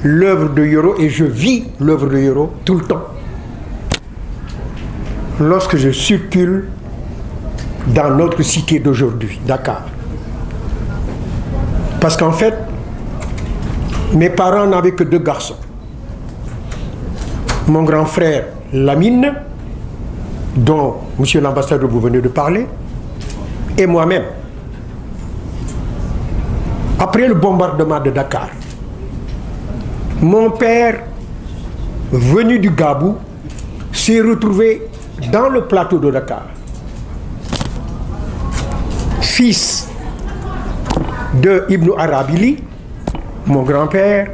l'œuvre de Yoro et je vis l'œuvre de Yoro tout le temps. Lorsque je circule dans notre cité d'aujourd'hui, Dakar. Parce qu'en fait, mes parents n'avaient que 2 garçons. Mon grand frère Lamine, dont monsieur l'ambassadeur vous venez de parler, et moi-même. Après le bombardement de Dakar, mon père, venu du Gabou, s'est retrouvé dans le plateau de Dakar. Fils de Ibn Arabili, mon grand-père,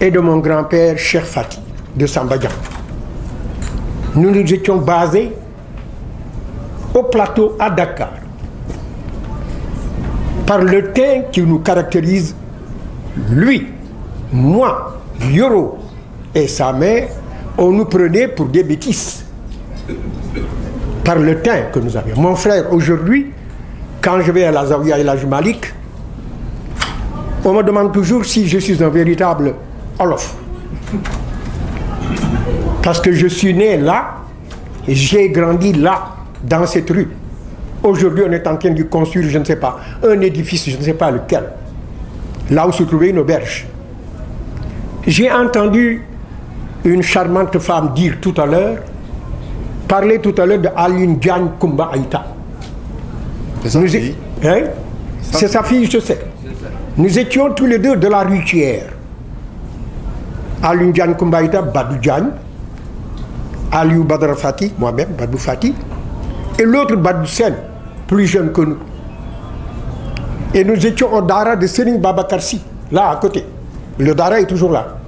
et de mon grand-père Cheikh Fati de Sambadjan. Nous nous étions basés au plateau à Dakar, par le teint qui nous caractérise, lui, moi, Yoro et sa mère, on nous prenait pour des bêtises. Par le teint que nous avions. Mon frère, aujourd'hui, quand je vais à la Zawiya El Hadj Malick, on me demande toujours si je suis un véritable Wolof. Parce que je suis né là, et j'ai grandi là, dans cette rue. Aujourd'hui, on est en train de construire, je ne sais pas, un édifice, je ne sais pas lequel, là où se trouvait une auberge. J'ai entendu une charmante femme dire tout à l'heure, parler tout à l'heure de Alioune Diagne Coumba Aïta. C'est sa fille. Hein? C'est sa fille, je sais. Nous étions tous les deux de la rue Thiers. Alioune Diagne Coumba Aïta, Badou Diagne, Aliou Badara Fati, moi-même, Badou Fati, et l'autre Badou Sen, plus jeune que nous. Et nous étions au Dara de Serigne Babacar Sy, là à côté. Le Dara est toujours là.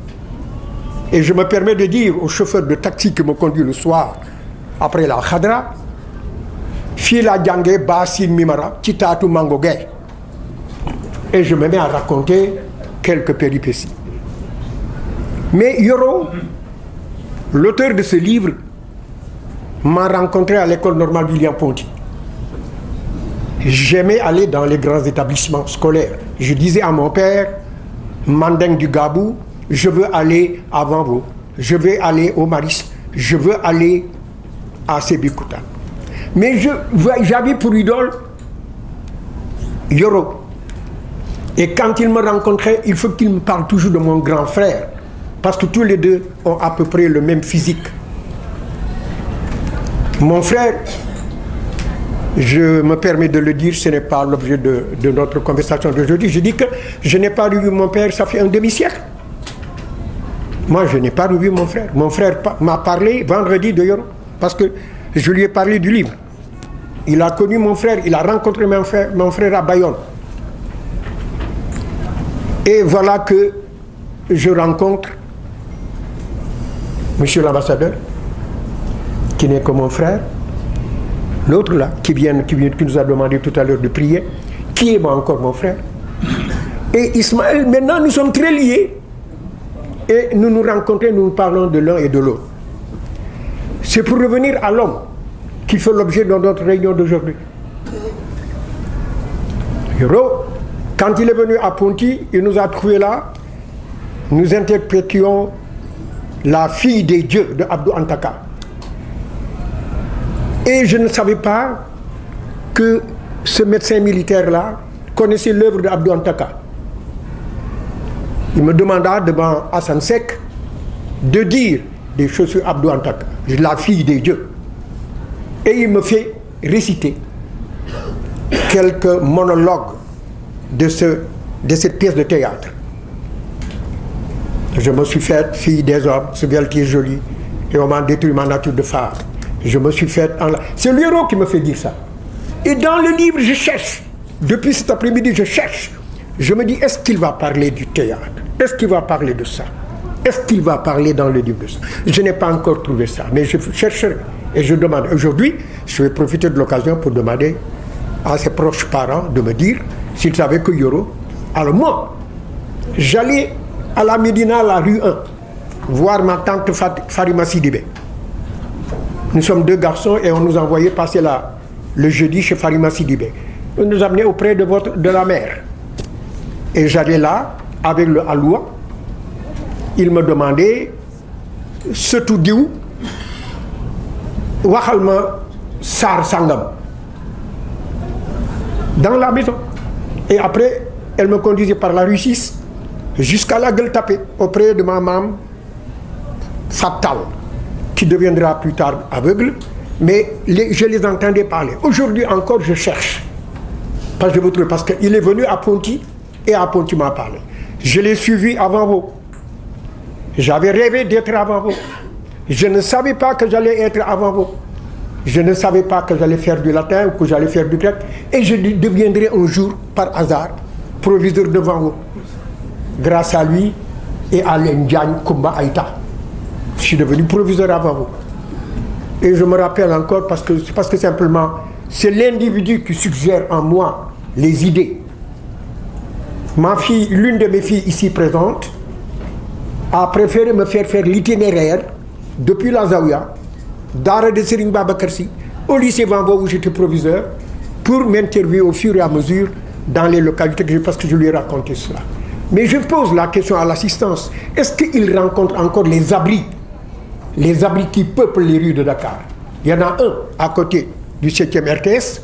Et je me permets de dire au chauffeur de taxi qui me conduit le soir, après la Khadra, Fila Djangé Bassi Mimara, Titatu Mango Gay. Et je me mets à raconter quelques péripéties. Mais Yoro, l'auteur de ce livre, m'a rencontré à l'école normale William-Ponty. J'aimais aller dans les grands établissements scolaires. Je disais à mon père, Mandeng du Gabou, je veux aller à Vanvo, je veux aller au Maris, je veux aller à Sébikouta. Mais j'avais pour idole Yoro. Et quand il me rencontrait, il faut qu'il me parle toujours de mon grand frère. Parce que tous les deux ont à peu près le même physique. Mon frère, je me permets de le dire, ce n'est pas l'objet de notre conversation d'aujourd'hui. Je dis que je n'ai pas revu mon père, ça fait un demi-siècle. Moi, je n'ai pas revu mon frère. Mon frère m'a parlé vendredi de Yoro, parce que je lui ai parlé du livre. Il a connu mon frère, il a rencontré mon frère à Bayonne. Et voilà que je rencontre monsieur l'ambassadeur, qui n'est que mon frère, l'autre là, qui nous a demandé tout à l'heure de prier, qui est encore mon frère. Et Ismaël, maintenant nous sommes très liés. Et nous nous rencontrons, nous parlons de l'un et de l'autre. C'est pour revenir à l'homme qui fait l'objet de notre réunion d'aujourd'hui. Yoro, quand il est venu à Ponty, il nous a trouvés là, nous interprétions la fille des dieux de Abdou Antaka. Et je ne savais pas que ce médecin militaire-là connaissait l'œuvre de Abdou Antaka. Il me demanda devant Hassan Sek de dire des choses sur Abdou Antaka, la fille des dieux. Et il me fait réciter quelques monologues de cette pièce de théâtre. Je me suis faite fille des hommes, ce bel qui est joli, et on m'a détruit ma nature de phare. Je me suis faite en... C'est l'héros qui me fait dire ça. Et dans le livre, je cherche. Depuis cet après-midi, je cherche. Je me dis, est-ce qu'il va parler du théâtre? Est-ce qu'il va parler de ça? Est-ce qu'il va parler dans le livre de ça? Je n'ai pas encore trouvé ça, mais je chercherai. Et je demande. Aujourd'hui, je vais profiter de l'occasion pour demander à ses proches parents de me dire s'ils savaient que Yoro... Alors moi, j'allais à la Médina, la rue 1, voir ma tante Farima Sidibé. Nous sommes deux garçons et on nous envoyait passer le jeudi chez Farima Sidibé. On nous amenait auprès de la mère. Et j'allais là, avec le Aloua. Il me demandait, ce tout diou, Wahalma Sar Sangam. Dans la maison. Et après, elle me conduisait par la rue 6 jusqu'à la Gueule Tapée, auprès de ma maman Fatal, qui deviendra plus tard aveugle, mais je les entendais parler. Aujourd'hui encore, je cherche. Parce qu'il est venu à Ponty, et à Ponty m'a parlé. Je l'ai suivi avant vous. J'avais rêvé d'être avant vous. Je ne savais pas que j'allais être avant vous. Je ne savais pas que j'allais faire du latin ou que j'allais faire du grec. Et je deviendrai un jour, par hasard, proviseur devant vous. Grâce à lui et à l'Indiagne Koumba Aïta. Je suis devenu proviseur avant vous. Et je me rappelle encore parce que simplement, c'est l'individu qui suggère en moi les idées. Ma fille, l'une de mes filles ici présente, a préféré me faire l'itinéraire depuis la Zaouia, d'Ara de Serigne Babacar Sy, au lycée Vanvo où j'étais proviseur, pour m'interviewer au fur et à mesure dans les localités parce que je lui ai raconté cela. Mais je pose la question à l'assistance, est-ce qu'il rencontre encore les abris qui peuplent les rues de Dakar? Il y en a un à côté du 7e RTS,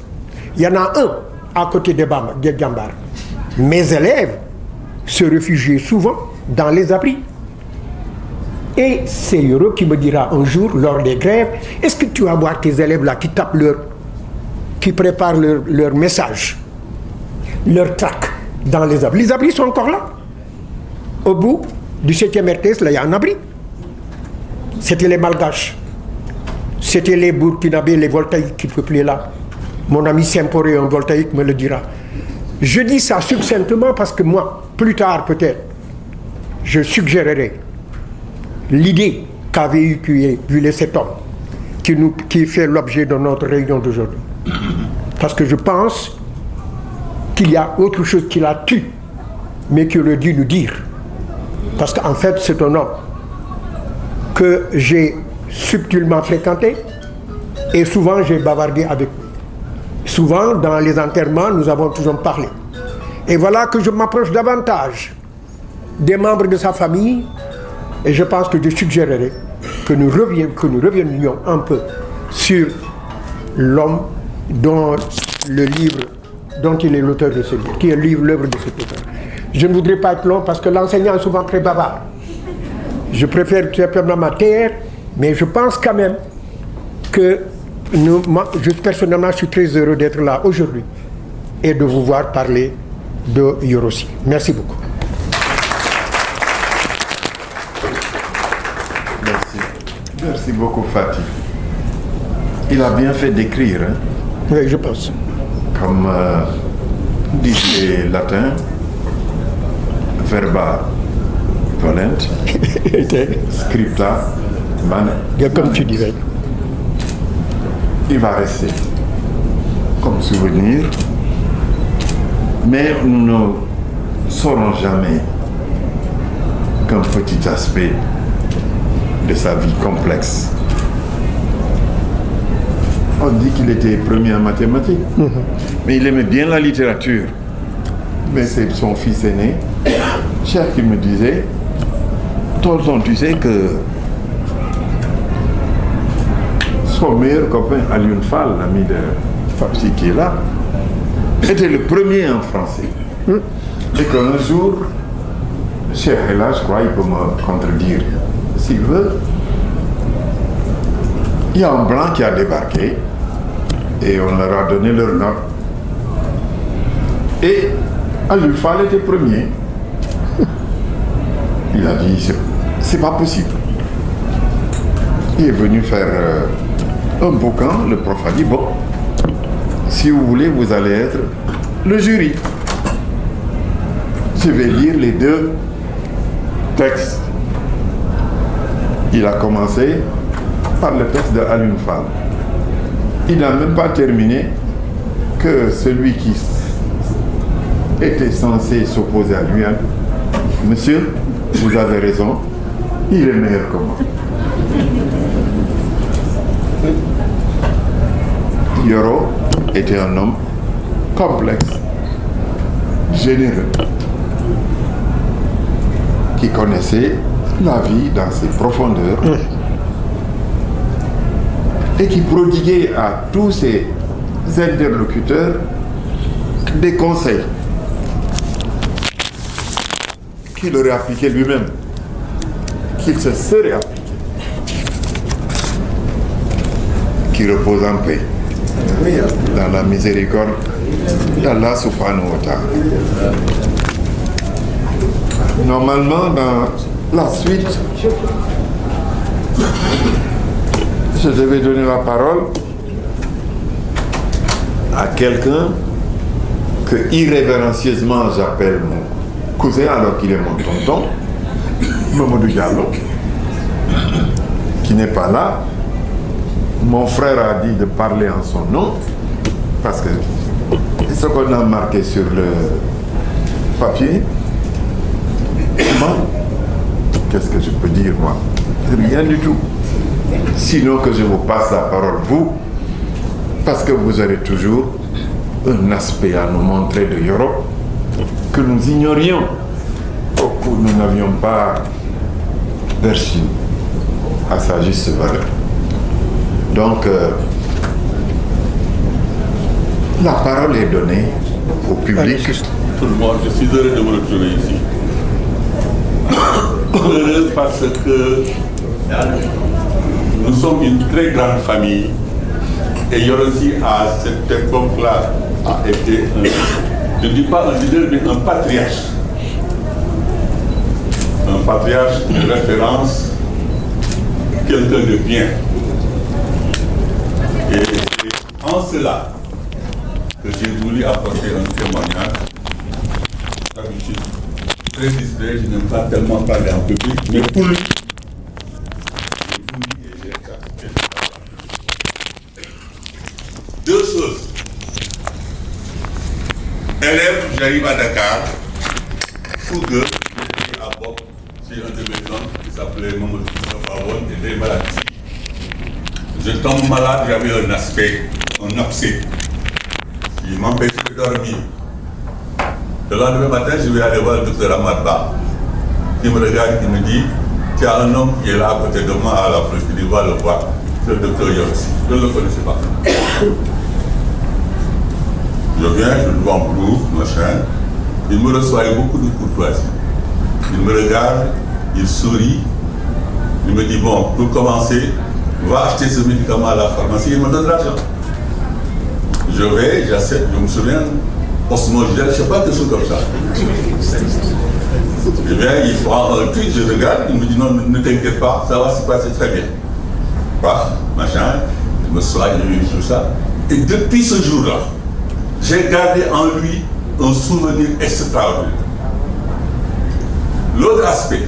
il y en a un à côté des Gambar. Mes élèves se réfugiaient souvent dans les abris. Et c'est Yoro qui me dira un jour, lors des grèves, est-ce que tu vas voir tes élèves là qui préparent leur message, leur tract dans les abris? Les abris sont encore là. Au bout du 7e RTS, là, il y a un abri. C'était les Malgaches. C'était les Burkinabés, les voltaïques qui peuplaient là. Mon ami Semporé, un voltaïque, me le dira. Je dis ça succinctement parce que moi, plus tard peut-être, je suggérerai l'idée qu'a véhiculée cet homme qui fait l'objet de notre réunion d'aujourd'hui. Parce que je pense qu'il y a autre chose qui l'a tué, mais qui aurait dû nous dire. Parce qu'en fait, c'est un homme que j'ai subtilement fréquenté et souvent j'ai bavardé avec lui. Souvent, dans les enterrements, nous avons toujours parlé. Et voilà que je m'approche davantage des membres de sa famille et je pense que je suggérerai que nous revenions un peu sur l'homme dont le livre, dont il est l'auteur de ce livre, qui est l'œuvre de cet auteur. Je ne voudrais pas être long parce que l'enseignant est souvent très bavard. Je préfère tout simplement ma terre, mais je pense quand même que personnellement, je suis très heureux d'être là aujourd'hui et de vous voir parler de Yoro Sy. Merci beaucoup. Merci beaucoup, Fatih. Il a bien fait d'écrire. Hein? Oui, je pense. Comme disent les latins, verba volent, scripta manet. Comme tu disais. Il va rester comme souvenir, mais nous ne saurons jamais qu'un petit aspect de sa vie complexe. On dit qu'il était premier en mathématiques, mais il aimait bien la littérature. Mais c'est son fils aîné, Cheikh, qui me disait, tonton, tu sais que son meilleur copain, Alioune Fall, l'ami de Fapsi qui est là, était le premier en français. Et qu'un jour, Cheikh Ella, je crois, il peut me contredire s'il veut, il y a un blanc qui a débarqué et on leur a donné leur note. Et Alioune Fall était premier. Il a dit, c'est pas possible. Il est venu faire un bouquin, le prof a dit, bon, si vous voulez, vous allez être le jury. Je vais lire les deux textes. Il a commencé par le texte de Alioune Fall. Il n'a même pas terminé que celui qui était censé s'opposer à lui a dit, monsieur, vous avez raison, il est meilleur que moi. Yoro était un homme complexe, généreux, qui connaissait la vie dans ses profondeurs et qui prodiguait à tous ses interlocuteurs des conseils qu'il aurait appliqués lui-même, qu'il se serait appliqué, qui repose en paix dans la miséricorde d'Allah subhanahu wa ta'ala. Normalement, dans la suite, je devais donner la parole à quelqu'un que irrévérencieusement j'appelle mon cousin alors qu'il est mon tonton, Mamadou Diallo, qui n'est pas là. Mon frère a dit de parler en son nom, parce que ce qu'on a marqué sur le papier, bon, qu'est-ce que je peux dire, moi? Rien du tout. Sinon que je vous passe la parole, vous, parce que vous aurez toujours un aspect à nous montrer de Europe que nous ignorions, ou que nous n'avions pas perçu à sa juste valeur. Donc, la parole est donnée au public. Tout le monde, je suis heureux de me retrouver ici. Heureux parce que nous sommes une très grande famille et Yorossi à cette époque-là a été, je ne dis pas un leader, mais un patriarche. Un patriarche de référence, quelqu'un de bien. Et en cela que j'ai voulu apporter un témoignage, d'habitude très discret, je n'aime pas tellement parler en public, mais pour lui, deux choses. Élève, j'arrive à Dakar, fougueux, j'étais à Bob, chez un de mes oncles qui s'appelait Mamadou Fawon, et des maladies. Je tombe malade, j'avais un aspect, un abcès, qui m'empêchait de dormir. Le lendemain matin, je vais aller voir le docteur Amadba, qui me regarde, qui me dit, tu as un homme qui est là à côté de moi à la place, il va le voir, c'est le docteur Yorossi. Je ne le connaissais pas. Je viens, je le vois en blouse, machin. Il me reçoit avec beaucoup de courtoisie. Il me regarde, il sourit. Il me dit, bon, pour commencer, va acheter ce médicament à la pharmacie, il me donne l'argent. Je vais, j'accepte, je me souviens, osmogène, je ne sais pas, quelque chose comme ça. Je viens, il prend un truc, je regarde, il me dit, non, ne t'inquiète pas, ça va se passer très bien. Bah, machin, je me soigne, tout ça. Et depuis ce jour-là, j'ai gardé en lui un souvenir extraordinaire. L'autre aspect,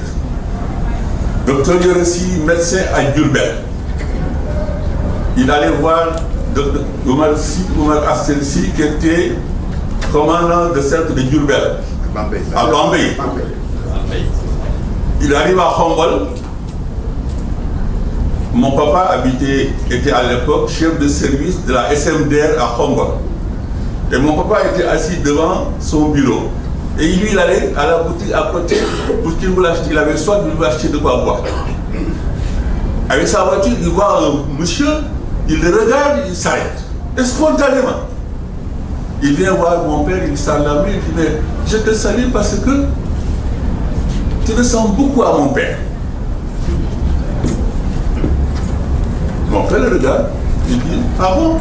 Dr Yorossi, médecin à Diourbel, il allait voir Dr Oumar Asselsi, qui était commandant de cercle de Diourbel, à Bambey. Il arrive à Khombol. Mon papa était à l'époque chef de service de la SMDR à Khombol. Et mon papa était assis devant son bureau. Et lui, il allait à la boutique à côté pour qu'il voulait acheter. Il avait soif, il voulait acheter de quoi boire. Avec sa voiture, il voit un monsieur, il le regarde, il s'arrête. Et spontanément, il vient voir mon père, il serre la main, il dit, mais je te salue parce que tu ressembles beaucoup à mon père. Mon père le regarde, il dit, ah bon?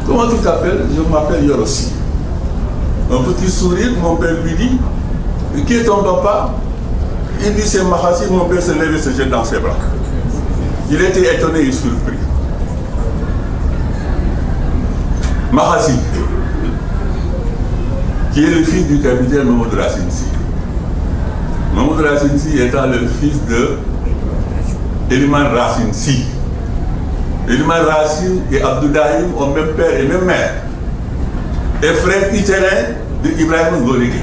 Comment tu t'appelles? Je m'appelle Yorossi. Un petit sourire, mon père lui dit, qui est ton papa? Il dit, c'est Mahasi. Mon père se lève et se jette dans ses bras. Il était étonné et surpris. Mahasi, qui est le fils du capitaine Mamadou Racine Sy. Mamadou Racine Sy étant le fils de Eliman Racine Sy. Eliman Racine et Abdoudahim ont même père et même mère. Et frère itinérant de Ibrahim Ngolégui.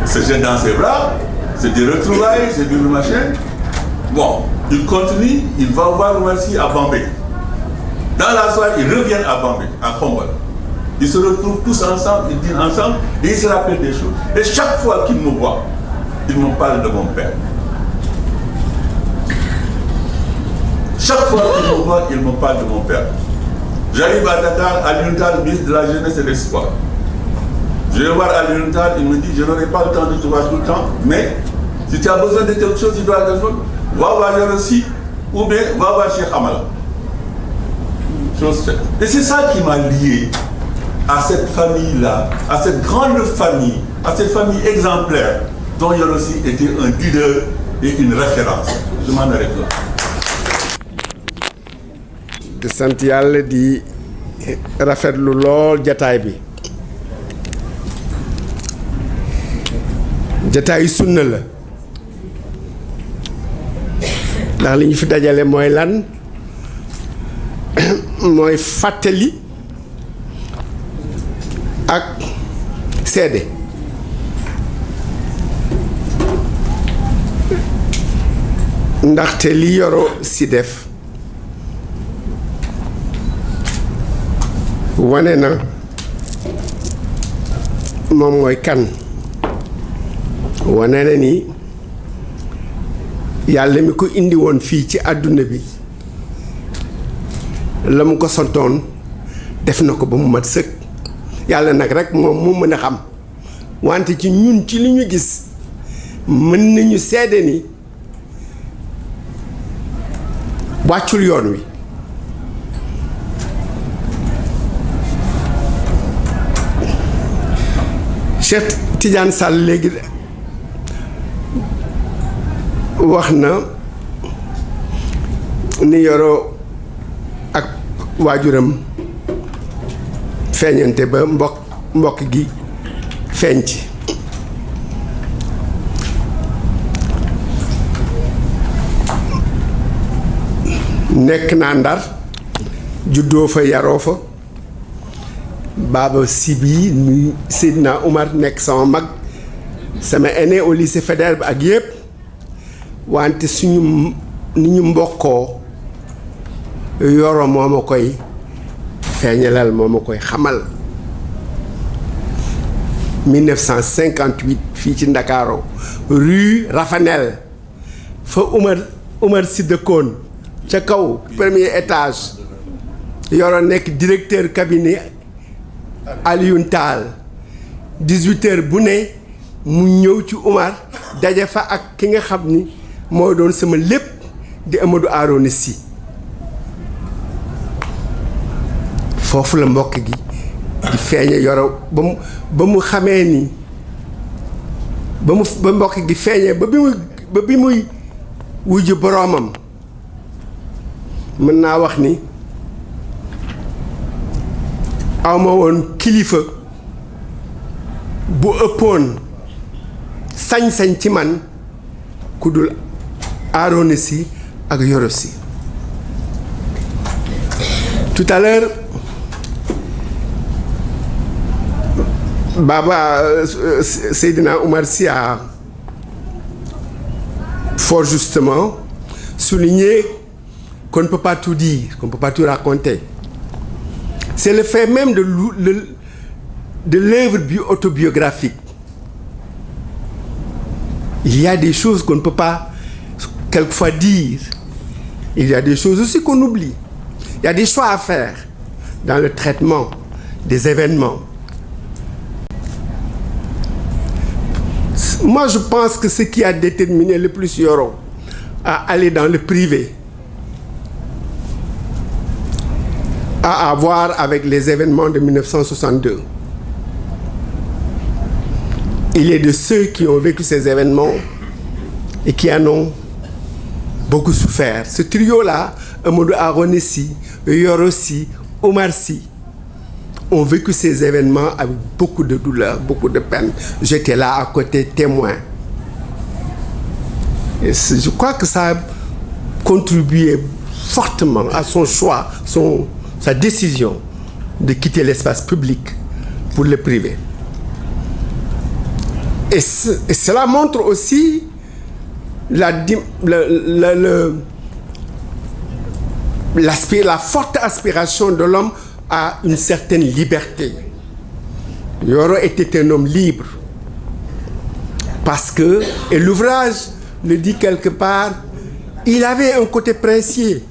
Se jette dans ses bras, c'est des retrouvailles, c'est du machin. Bon, il continue, il va voir Oumassi à Bambey. Dans la soirée, ils reviennent à Bambey, à Khombol. Ils se retrouvent tous ensemble, ils dînent ensemble et ils se rappellent des choses. Et chaque fois qu'ils me voient, ils me parlent de mon père. Chaque fois qu'ils me voient, ils me parlent de mon père. J'arrive à Dakar, à l'Unital, ministre de la Jeunesse et des Sports. Je vais voir à l'Unital, il me dit, je n'aurai pas le temps de te voir tout le temps, mais si tu as besoin de quelque chose, tu dois aller va voir Yorossi ou bien va voir Cheikh Hamala. Chose faite. Et c'est ça qui m'a lié à cette famille-là, à cette grande famille, à cette famille exemplaire dont Yorossi était un leader et une référence. Je m'en arrête là. di sant yàlla di rafetlu lool jataay bi jataayu sunna la ndax li ñu fi dajale mooy lan mooy fàttali ak seede. ndaxte li Yoro Sy def wane na moom mooy kan, wane na ni yàlla mi ko indi woon fii ci àdduna bi la mu ko santoon def na ko ba mu mat sëkk. yàlla nag rek moom mu mën a xam, wante ci ñun ci li ñu gis mën nañu seede ni wàccul yoon wi. Cheikh Tidiane Sall léegi wax na ni Yoro ak waajuram feeñante ba mbokk gi feeñ ci. nekk naa Ndar, juddoo fa yaroo fa. Baba Sibi muy Seydina Oumar nekk sama mag, sama aîné au lycée fédéral bi ak yépp, wante suñu ni ñu mbokkoo Yoro moo ma koy feeñalal, moo ma koy xamal. 1958 fii ci Ndakaaru rue Rafanel fa Oumar Sy dëkkoon ca kaw premier étage. Yoro nekk directeur cabinet Alioune Tall. 18h bu ne mu ñëw ci Oumar daje fa ak ki nga xam ni moo doon sama lépp di Amadou Arona Sy. foofu la mbokk gi di feeñe Yoro ba mu xamee ni ba mbokk gi feeñee ba bi muy wujju boroomam. mën naa wax ni awma woon kilifa bu ëppoon sañ-sañ ci man ku dul Arona Sy ak Yoro Sy. Tout à l'heure Seydina Oumar Sy a fort justement souligné qu'on ne peut pas tout dire, qu'on ne peut pas tout raconter. C'est le fait même de l'œuvre autobiographique. Il y a des choses qu'on ne peut pas quelquefois dire. Il y a des choses aussi qu'on oublie. Il y a des choix à faire dans le traitement des événements. Moi, je pense que ce qui a déterminé le plus Yoro à aller dans le privé a à voir avec les événements de 1962. Il est de ceux qui ont vécu ces événements et qui en ont beaucoup souffert. Ce trio-là, Amadou Arona Sy, Yoro Sy, Oumar Sy, ont vécu ces événements avec beaucoup de douleur, beaucoup de peine. J'étais là à côté, témoin. Et je crois que ça a contribué fortement à son choix, sa décision de quitter l'espace public pour le privé. Et cela montre aussi la forte aspiration de l'homme à une certaine liberté. Yoro était un homme libre parce que, et l'ouvrage le dit quelque part, il avait un côté princier.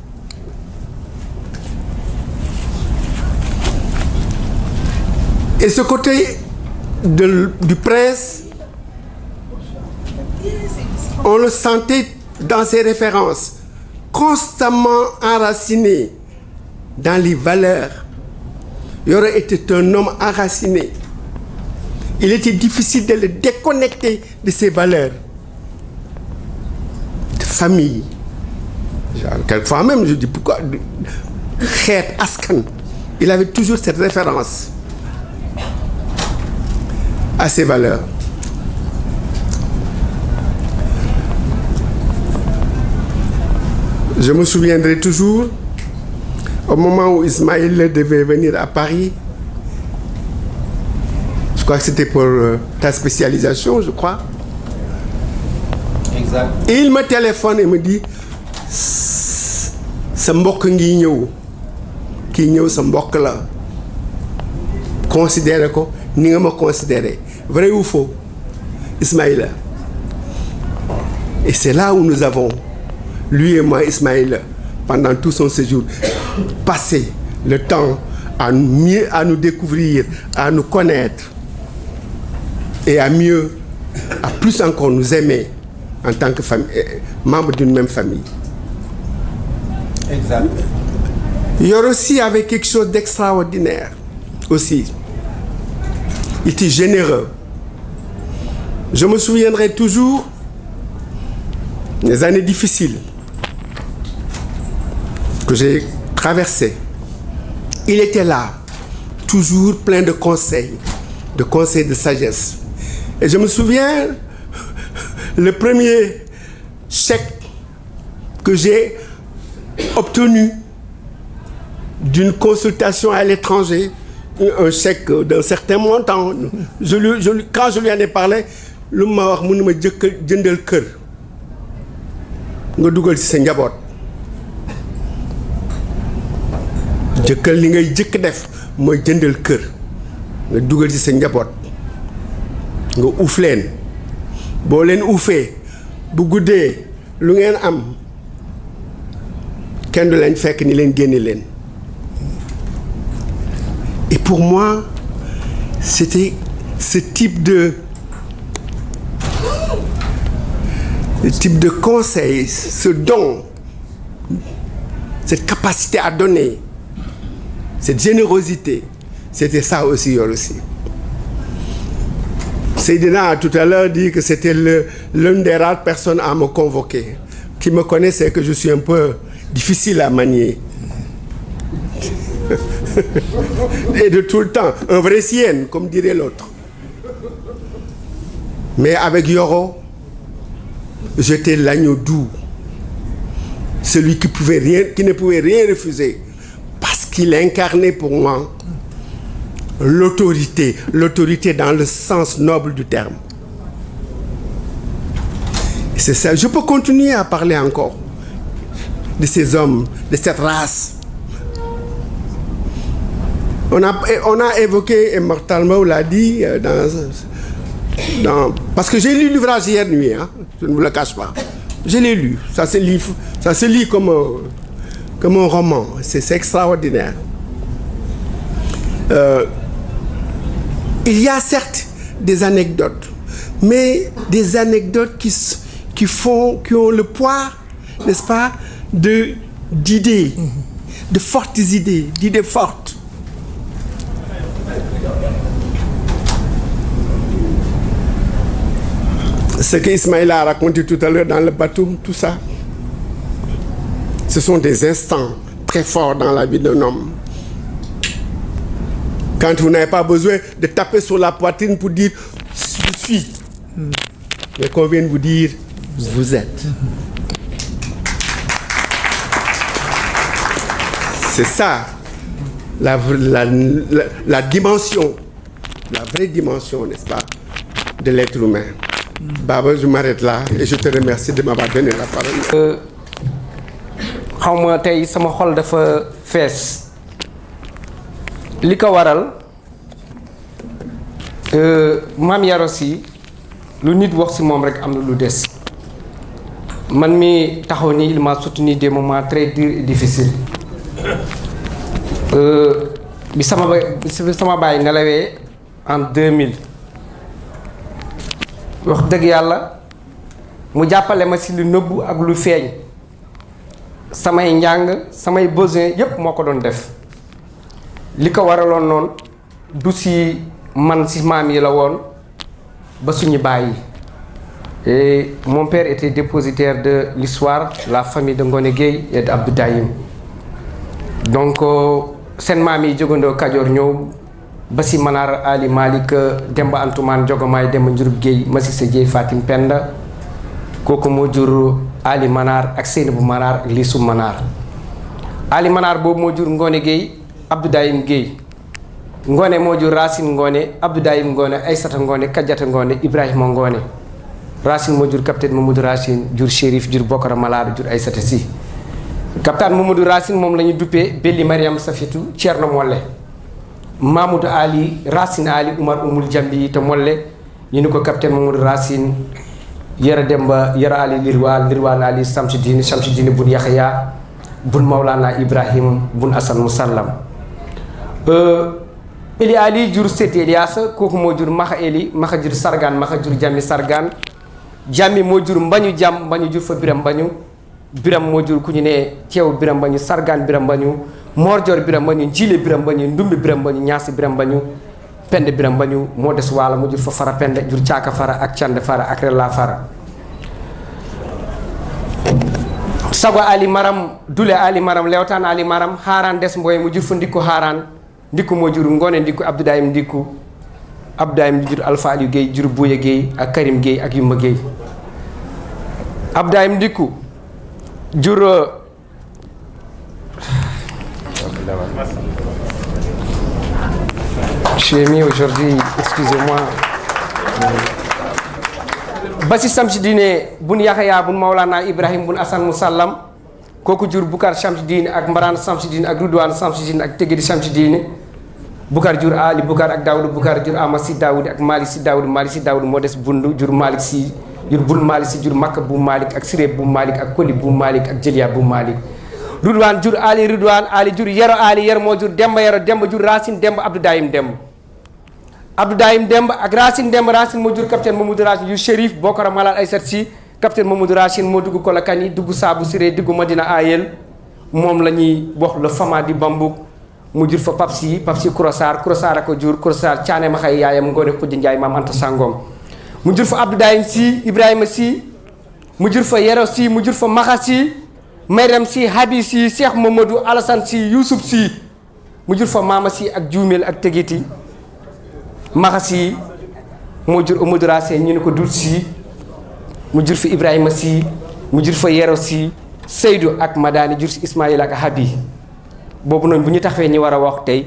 Et ce côté du prince, on le sentait dans ses références, constamment enraciné dans les valeurs. Yoro était un homme enraciné. Il était difficile de le déconnecter de ses valeurs de famille. Quelquefois même, je dis pourquoi xeet askan. Il avait toujours cette référence à ses valeurs. Je me souviendrai toujours, au moment où Ismaïl devait venir à Paris. Je crois que c'était pour ta spécialisation, je crois. Exact. Et il me téléphone et me dit sa mbokk ngi ñëw kii ñëw sa mbokk la considéré ko ni nga ma considéré vrai ou faux Ismaïla. Et c'est là où nous avons, lui et moi, Ismaïla, pendant tout son séjour, passé le temps à nous découvrir, à nous connaître et à plus encore nous aimer en tant que famille, membre d'une même famille. Exact. Yor aussi avait quelque chose d'extraordinaire aussi. Il était généreux. Je me souviendrai toujours des années difficiles que j'ai traversées. Il était là, toujours plein de conseils de sagesse. Et je me souviens, le premier chèque que j'ai obtenu d'une consultation à l'étranger, un chèque d'un certain montant, quand je lui en ai parlé, lu ma wax mu ne ma jëndal kër nga dugal ci sa njaboot jëkkal li ngay jëkk def mooy jëndal kër nga dugal ci sa njaboot nga uuf leen boo leen uufee bu guddee lu ngeen am kenn du leen fekk ni leen génne leen. Et pour moi c'était ce type de conseil, ce don, cette capacité à donner, cette générosité, c'était ça aussi, Yor aussi. Seydina a tout à l'heure dit que c'était l'une des rares personnes à me convoquer. Qui me connaît, c'est que je suis un peu difficile à manier. Et de tout le temps, un vrai sienne, comme dirait l'autre. Mais avec Yoro, j'étais l'agneau doux, celui qui ne pouvait rien refuser, parce qu'il incarnait pour moi l'autorité dans le sens noble du terme. Et c'est ça. Je peux continuer à parler encore de ces hommes, de cette race. On a évoqué, et Martal Mao l'a dit, parce que j'ai lu l'ouvrage hier nuit, hein, je ne vous le cache pas. Je l'ai lu, ça se lit comme un roman, c'est extraordinaire. Il y a certes des anecdotes, mais des anecdotes qui ont le poids, n'est-ce pas, d'idées, de fortes idées, d'idées fortes. Ce que Ismaïl a raconté tout à l'heure dans le bateau, tout ça, ce sont des instants très forts dans la vie d'un homme. Quand vous n'avez pas besoin de taper sur la poitrine pour dire « je suis », mais qu'on vient de vous dire « vous êtes ». C'est ça, la dimension, la vraie dimension, n'est-ce pas, de l'être humain. Baba, je m'arrête là et je te remercie de m'avoir donné la parole. xawma tey sama xol dafa fees li ko waral Mame Yoro Sy lu nit wax ci moom rek am na lu des man mi taxaw ni il m'a soutenu des moments très durs et difficiles bi sama baay nelawee en 2000 wax dëgg yàlla mu jàppale ma ci lu nëbbu ak lu feeñ samay njàng samay besoin yépp moo ko doon def li ko waraloon noonu du ci man ci maam yi la woon ba suñu baay yi. Et mon père était dépositaire de l'histoire, la famille de Ngoné Gueye et d'Abdou Dahim. Donc seen maam yi jógandoo Kajoor ñëw ba ci Manar Ali Malick Demba Antoumane Jogomaay Demba Njurub Gueye Massi Dieye Fatim Penda kooku moo jur Ali Manar ak Seynabou Manar ak Lissou Manar Ali Manar boobu moo jur Ngone Gueye Abdou Dayim Gueye Ngone moo jur Racine Ngone Abdou Dayim Ngone Aysata Ngone Kadiata Ngone Ibrahima Ngone Racine moo jur capitaine Mamadou Racine jur Chérif jur Bokara Malade jur Aysata Sy capitaine Mamadou Racine moom la ñu duppee Belli Mariam Safitou Thierno Molle Mamadou Ali Racine Ali Oumar Oumoul Jambi te Molle ñu ni ko capitaine Mamadou Racine Yara Demba Yara Ali Lirwaan Ali Samsidine bun Yaxya bun Maulana Ibrahim bun Asan Musallam Eli Ali jur Seti Elias kooku moo jur Maxa Eli Maxa jur Sargan Maxa jur Jami Sargan Jami moo jur Mbañu Jam Mbañu jur fa Biram Mbañu Biram moo jur ku ñu ne Ceew Biram Mbañu Sargan Biram Mbañu Morjoor Biram Mbañu Njiile Biram Mbañu Ndumbi Biram Mbañu Ñaasi Biram Mbañu Pende Biram Mbañu moo des waala mu jur fa Fara Pende jur Caaka Fara ak Cande Fara ak Rella Fara Sago Ali Maram Dule Ali Maram Lewtaan Ali Maram Haaraan des Mboye mu jur fa Ndikku Haaraan Ndikku moo jur Ngone Ndikku Abdoudayim Ndikku Abdoudayim jur Alpha Aliou Guèye jur Bouya Guèye ak Karim Guèye ak Yumma Guèye Abdoudayim Ndikku jur je suis mis aujourd'hui, excusez-moi. Basi Samsidine bun Yaxya bun Maulana Ibrahim bun Asan Musallam kooku jur Bukar Samsidine ak Mbaraan Samsidine ak Rudwaan Samsidine ak Tegedi Samsidine Bukar jur Ali Bukar ak Daoud Bukar jur Ama Si Daoud ak Malik Si Daoud Malik Si Daoud moo des Bundu jur Malik Si jur Bun Malik Si jur Makka bu Malik ak Siré bu Malik ak Koli bu Malik ak Jëliya bu Malik Rudwaan jur Ali Rudwaan Ali jur Yero Ali Yero moo jur Demba Yero Demba jur Racine Demba Abdou Dayim Demba Abdou Dayim Demba ak Racine Demba Racine moo jur capitaine Mamadou Racine yu Chérif Bokara Malal Aysat Si capitaine Mamadou Racine moo dugg Kolakani dugg Saabu Siré dugg Madina Ayel moom la ñuy wax le fama di Bambouk mu jur fa Papsi Kurosar a ko jur Kurosar Caane ma xay yaayam Ngoone Xujja Njaay maam Anta Sangom mu jur fa Abdou Dayim Si Ibrahima Si mu jur fa Yero Si mu jur fa Maxa Si Mayrem Si Habi Si Cheikh Mamadou Alassane Si Youssouf Si mu jur fa Mama Si ak Juumel ak Tegiti Maxa Si moo jur Amadou Racine ñu ne ko Dul Si mu jur fa Ibrahima Si mu jur fa Yero Si Seydou ak Madani jur si Ismaïla ak Habi boobu noonu bu ñu taxawee ñi war a wax tey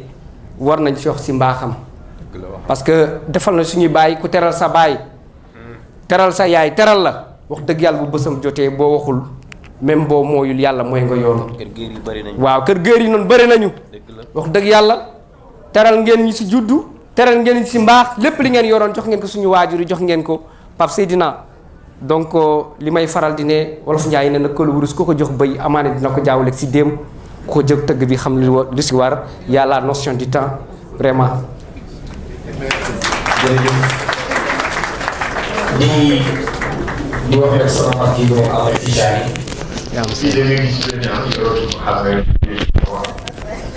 war nañ ci wax si mbaaxam parce que defal na suñuy baay ku teral sa baay teral sa yaay teral la wax dëgg yàlla bu bësam jotee boo waxul même boo mooyul yàlla mooy nga yoonu waaw kër géer yi noonu bëri nañu wax dëgg yàlla teral ngeen ñi si juddu teral ngeen ñi si mbaax lépp li ngeen yoroon jox ngeen ko suñu waajur yi jox ngeen ko Pape Seydina donc li may faral di ne wolof Njaay ne na këlu wurus ku ko jox bëy amaane dina ko jaawaleeg si déem ku ko jóg tëgg bi xam lu si war y a la notion du temps vraiment. di wax rek sama mag yi moom Ahmed Tijani. si da ngay gis benn affaire bi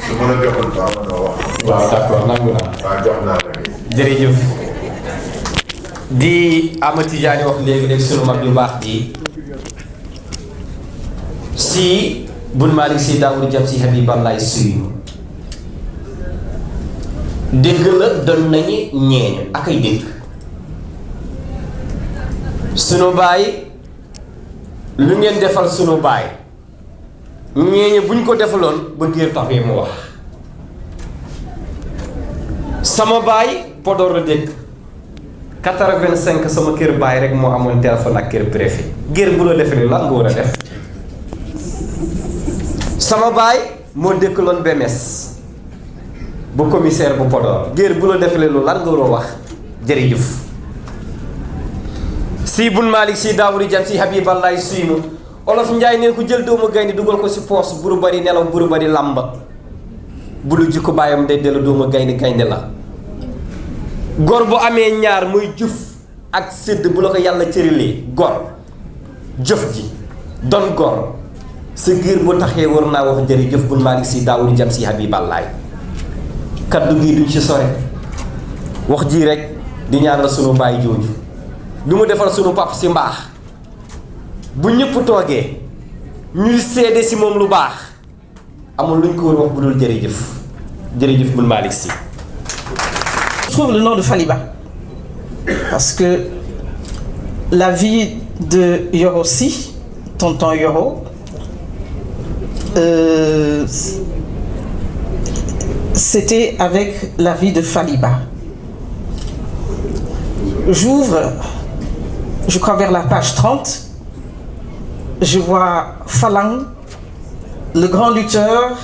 su mën a joxul ba ma doo wax. waaw d'accord nangu naa. waaw jox naa la. jërëjëf di Ahmed Tijani wax léegi sunu mag yu baax ji si Bun Malik Si Daawud Jam Si Habiballahi suyu dégg la doon nañu ñeeñu ak ay dégg sunu baay lu ngeen defal sunu baay ñeeñu buñ ko defaloon ba géer taxee mu wax sama baay Podor la dégg 85 sama kër baay rek moo amoon téléphone ak kër préfet géer bu la defee lan nga war a def sama baay moo dëkkaloon BMS bu commissaire bu Podor géer bu la defee lu lan nga war a wax jërëjëf si Bun Malik Si Daawud Jam Si Habiballahi suynu olof Njaay neen ko jël doomu gaynde dugal ko si poos buru bari nelaw buru bari làmba bu lu jikko baayam day dellu doomu gaynde gaynde la gor bu amee ñaar muy jëf ak sédd bu la ko yàlla cërilee gor jëf ji don gor sa giir bu taxee war naa wax jërëjëf Bun Malik Si Daawud Jam Si Habiballahi kaddu gi duñ ci sore wax ji rek di ñaanal sunu baay jooju lu mu defal sunu pap si mbaax bu ñëpp toogee ñuy seede si moom lu baax amul luñ ko war wax bu dul jërëjëf jërëjëf Bun Malik Si. Je trouve le nom de Faliba parce que la vie de Yoro Si, tonton Yoro, c'était avec la vie de Faliba. J'ouvre, je crois vers la page 30, je vois Falang, le grand lutteur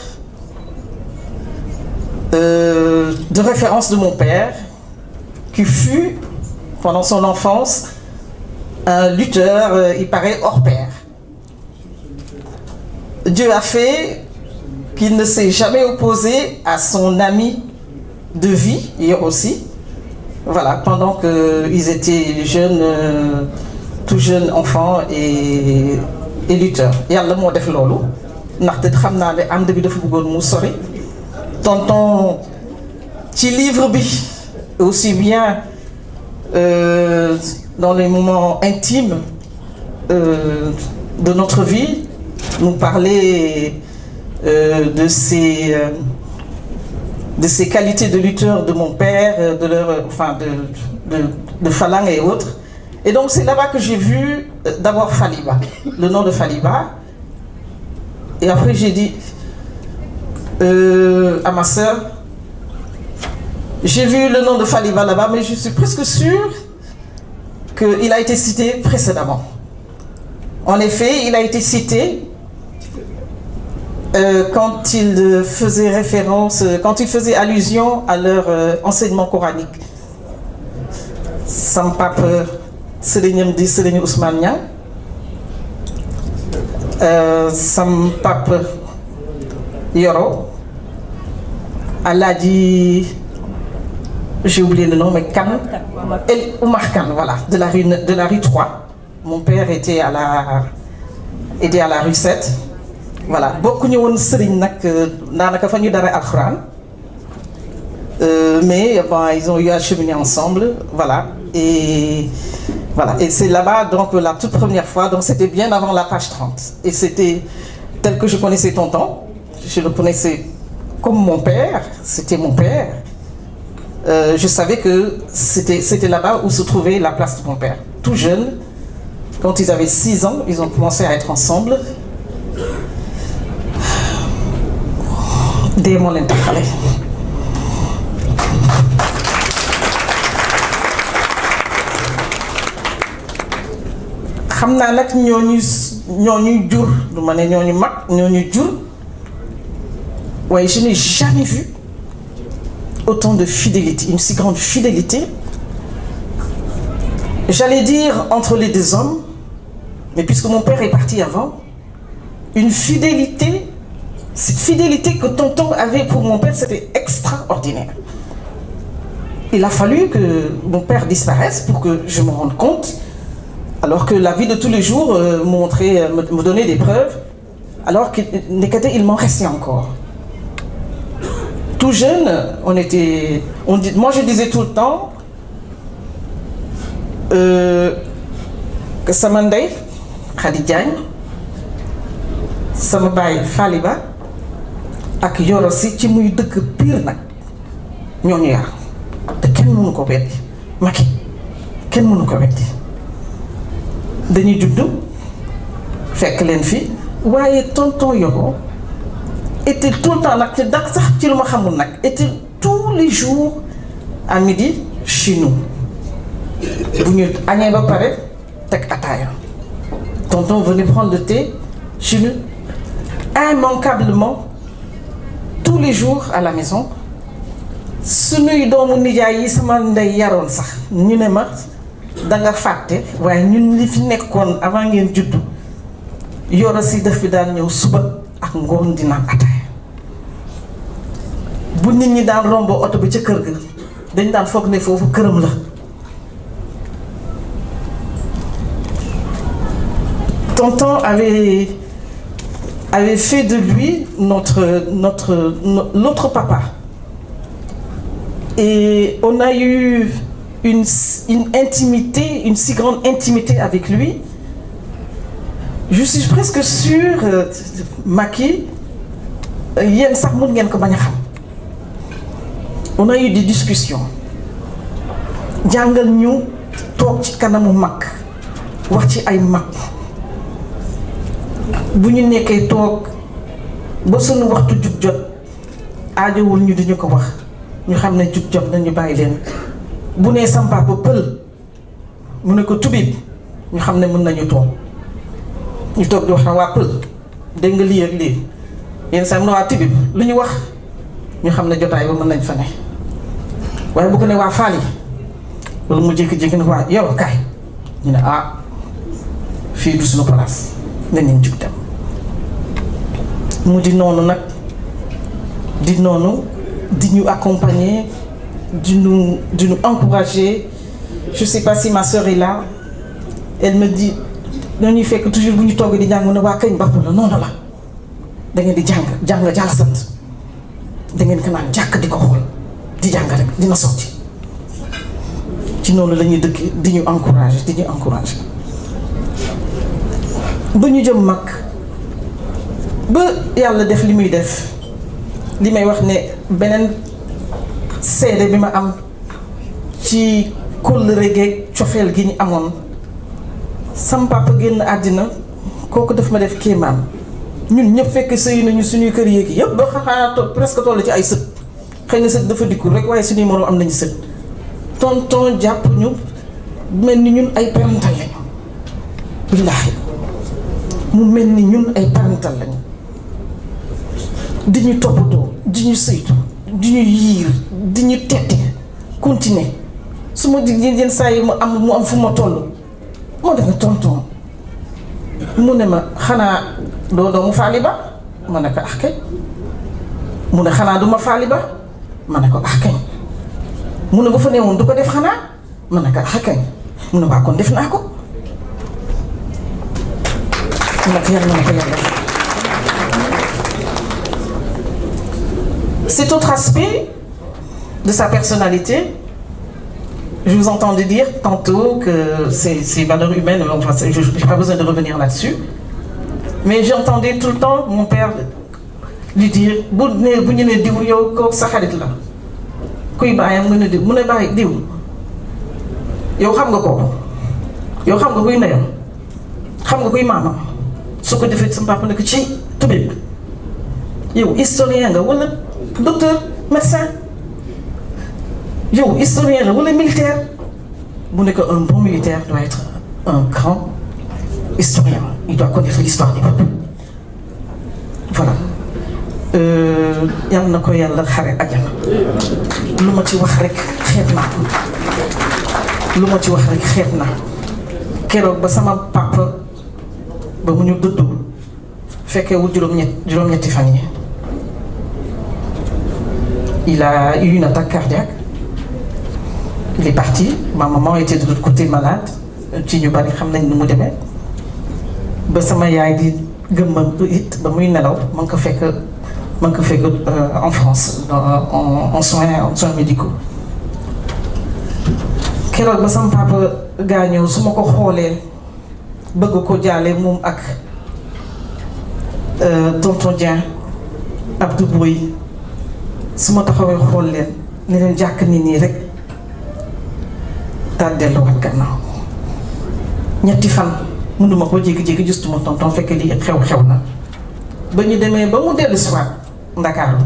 de référence de mon père, qui fut, pendant son enfance, un lutteur, il paraît, hors pair. Dieu a fait qu'il ne s'est jamais opposé à son ami de vie, hier aussi, voilà, pendant qu'ils étaient jeunes, tout jeunes enfants et lutteurs. Yàlla moo def loolu ndaxte xam naa ne ànd bi dafa bëggoon mu sori. Tonton ci livre bi aussi bien dans les moments intimes de notre vie, nous parler de ces qualités de lutteur de mon père, de Falang et autres. Et donc c'est là-bas que j'ai vu d'abord Faliba, le nom de Faliba. Et après j'ai dit à ma sœur, j'ai vu le nom de Faliba là-bas, mais je suis presque sûre qu'il a été cité précédemment. En effet, il a été cité quand il faisait référence, quand il faisait allusion à leur enseignement coranique. Sam Pape Serigne di Serigne Ousmane Niang, Sam Pape Yoro, Aladi, j'ai oublié le nom, mais Kane, Oumar Kane, voilà, de la rue 3. Mon père était à la rue 7. Voilà, beaucoup de gens mais bon, ils ont eu à cheminer ensemble, voilà, et c'est là-bas donc la toute première fois, donc c'était bien avant la page 30, et c'était tel que je connaissais tonton, je le connaissais comme mon père, c'était mon père, je savais que c'était là-bas où se trouvait la place de mon père. Tout jeune, quand ils avaient 6 ans, ils ont commencé à être ensemble. Dès mon intercalé. xam naa nag ñooñu jur du ma ne ñooñu mag ñooñu jur waaye je n'ai jamais vu autant de fidélité, une si grande fidélité, j'allais dire entre les deux hommes, mais puisque mon père est parti avant, une fidélité, cette fidélité que tonton avait pour mon père, c'était extraordinaire. Il a fallu que mon père disparaisse pour que je me rende compte, alors que la vie de tous les jours me donnait des preuves, alors qu'il m'en restait encore. Tout jeune, moi je disais tout le temps que sama ndey Khady Diagne, sama baay Faliba ak Yoro si ci muy dëkk pire nag ñoo ñu yar te kenn mënu ko weddi Macky kenn mënu ko weddi dañuy juddu fekk leen fi waaye tonton Yoro était tout le temps nag te dak sax ci lu ma xamul nag était tous les jours à midi chez nous bu ñu añee ba pare teg ataaya tonton venait prendre le thé chez nous immanquablement tous les jours à la maison. Sunuy doomu nijaay yi sama ndey yaroon sax ñu ne ma da nga fàtte waaye ñun li fi nekkoon avant ngeen juddu Yoro si daf fi daan ñëw suba ak ngoon di naan ataaya bu nit ñi daan rombo oto bi ca kër ga dañ daan foog ne foofu këram la. Tonton avait fait de lui l'autre papa. Et on a eu une intimité, une si grande intimité avec lui. Je suis presque sûre, Macky, yéen sax mën ngeen ko bañ a xam. On a eu des discussions. Jàngal ñu toog ci kanamu mag wax ci ay mag. Bu ñu nekkee toog ba sunu waxtu jug jot aajowul ñu di ñu ko wax ñu xam ne jug jot nañu bàyyi leen bu nee sam papa pël mu ne ko tubib ñu xam ne mën nañu toog ñu toog di wax na waa pël dégg nga lii ak lii yenn saa mu ne waa tubib lu ñu wax ñu xam ne jotaay ba mën nañ fa ne waaye bu ko ne waa faal yi wala mu jékki-jékki ne waa yow kaay ñu ne ah fii du suñu place nga nañ jug dem mu di noonu nag di noonu di ñu accompagner di nous encourager. Je sais pas si ma sœur est là. Elle me dit dañuy fekk toujours bu ñu toog di jàng ne waa kañ bàpp la noonu la da ngeen di jàng sant da ngeen ko naan jàkk di ko xool di jàng rek dina sotti ci noonu la ñuy dëkk di ñu encourager ba ñu jëm mag ba yàlla def li muy def li may wax ne beneen seede bi ma am ci kóllëre geeg cofeel gi ñu amoon sam papa génn àddina kooku daf ma def kéemaan ñun ñëpp fekk sëy nañu suñuy kër yéegi yëpp ba xanaa presque toll ci ay sët xëy na sët dafa dikkul rek waaye suñuy moroom am nañu sët tonton jàpp ñu mel ni ñun ay parental lañu billaahi mu mel ni ñun ay parental lañu di ñu toppatoo di ñu saytu di ñu yiir di ñu tette continuer su ma jigéen yenn saa yi mu am fu ma toll moo danga tonton mu ne ma xanaa doomu faali ba ma ne ko ah kay mu ne xanaa duma faali ba ma ne ko ah kay mu ne bu fa neewoon du ko def xanaa ma ne ko ah kay mu ne waa kon def naa ko nag yàlla na ko yàlla. Cet autre aspect de sa personnalité, je vous entendais dire tantôt que ces valeurs humaines, enfin, je n'ai pas besoin de revenir là-dessus, mais j'entendais tout le temps mon père lui dire bu ñu nee diw yow kooku sa xarit la kuy bàyyam mu ne diw mu ne bàyyi diw yow xam nga kooku yow xam nga kuy ndeyam xam nga kuy maamam su ko defee sama papa ne ko ci tubib yow historien nga wala docteur médecin yow historien la wala militaire mu ne ko un bon militaire doit être un grand historien il doit connaître l'histoire du peuple voilà yal na ko yàlla xare àjjana lu ma ci wax rek xeeb naa lu ma ci wax rek xeeb naa keroog ba sama papa ba mu ñu dëddu fekkewul juróom-ñetti fan yi il a eu une attaque cardiaque il est parti ma maman était de l'autre côté malade ci ñu bari xam nañ nu mu demee ba sama yaay di gëmmam it ba muy nelaw ma ngi ko fekk en France en soins médicaux keroog ba sama papa gaañoo su ma ko xoolee bëgg ko jaale moom ak tonton Dieng Abdou Boy su ma taxawee xool leen ne leen jàkk nit ñi rek daal delluwaat gannaaw ñetti fan mënuma ko jékki-jékki justuma tonton fekk li xew na ba ñu demee ba mu dellu si waat Ndakaaru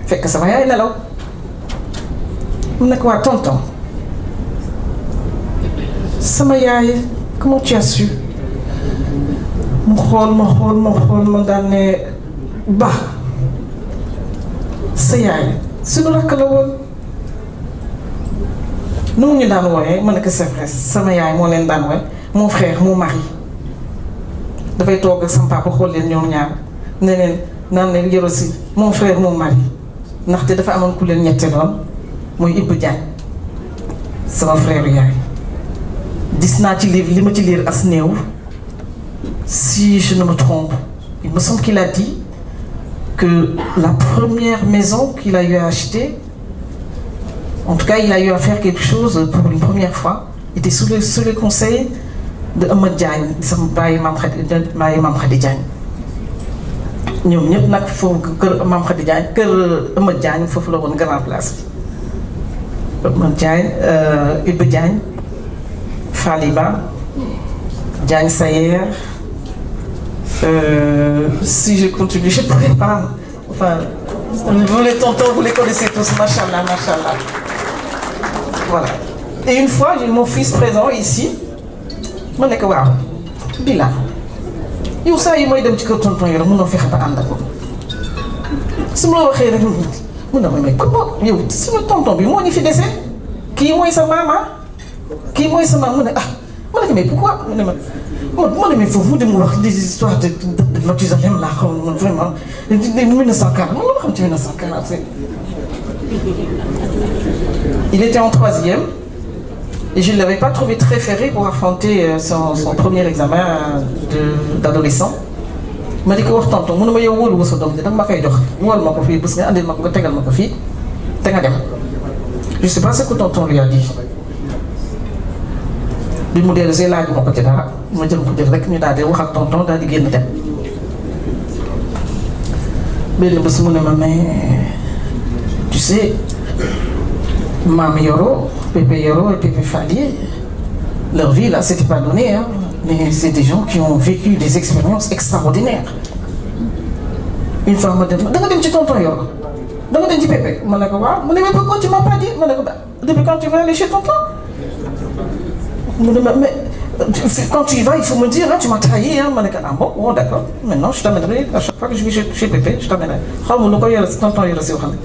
fekk sama yaay nelaw mu nekk waa tonton sama yaay comment tu as su mu xool ma daal ne ba sa yaay suñu rakk la woon nu mu ñu daan wooyee ma ne ko c'est vrai sama yaay moo leen daan wooye mon frère mon mari dafay toog ak sama papa xool leen ñoom ñaar ne leen naan leen Yoro Sy mon frère mon mari ndaxte dafa amoon ku leen ñetteeloon mooy Ibou Diagne sama frère yaay gis naa ci livre li ma ci lire as néew si je ne me trompe il me semble qu'il a dit que la première maison qu'il a eu à acheter, en tout cas il a eu à faire quelque chose pour une première fois, était sous le conseil de Ahmed Diagne sama bàyyi Mame Khady Diagne ñoom ñëpp nag foofu kër Mame Khady Diagne kër Ahmed Diagne foofu la woon grand place bi Ahmed Diagne Ibou Diagne Faliba Diagne Sayer Si je continue, je ne pourrais pas. Enfin, vous les tontons, vous les connaissez tous, machallah, machallah. Voilà. Et une fois, j'ai mon fils présent ici. Je me dis que waouh, Bila. yow saa yi mooy dem ci kër tonton Yoro mënoo fexe ba ànd ak moom su ma la waxee rek mun na ma mais comment yow sama tonton bi moo ñu fi dese kii mooy sa maama kii mooy sa maam mu ne ah ma ne ko mais pourquoi mu ne ma ma demee foofu mu dem wax des histoires de Mathusalem laa xam man vraiment 1940 man la ma xam ci 1940. Il était en 3e et je ne l'avais pas trouvé très ferré pour affronter son premier examen d'adolescent. Ma di ko wax tonton mu ne ma yow wóolu wu sa doom ji danga ma koy jox wóol ma ko fii bés nga andil ma ko nga tegal ma ko fii te nga dem. Je sais pas ce que tonton lui a dit. bi mu dellu see laaju ma ko ci dara ma jël ko jël rek ñu daal di wax ak tonton daal di génn dem. benn bés mu ne ma mais tu sais Maam Yoro, Pépé Yoro et Pépé Fadié, leur vie là c'était pas donné hein, mais c'est des gens qui ont vécu des expériences extraordinaires. Une fois ma dem da nga dem ci tonton Yoro da nga dem ci Pépé ma ne ko waaw mu ne mais pourquoi tu m'as pas dit ma ne ko bah depuis quand tu vas aller chez tonton mu ne ma mais quand tu y vas il faut me dire hein, tu m'as trahi hein ma ne ko ah bon d'accord maintenant je t'amènerai à chaque fois que je vais chez Pépé je t'amènerai xaw ma lu ko Yoro si tonton Yoro si waxal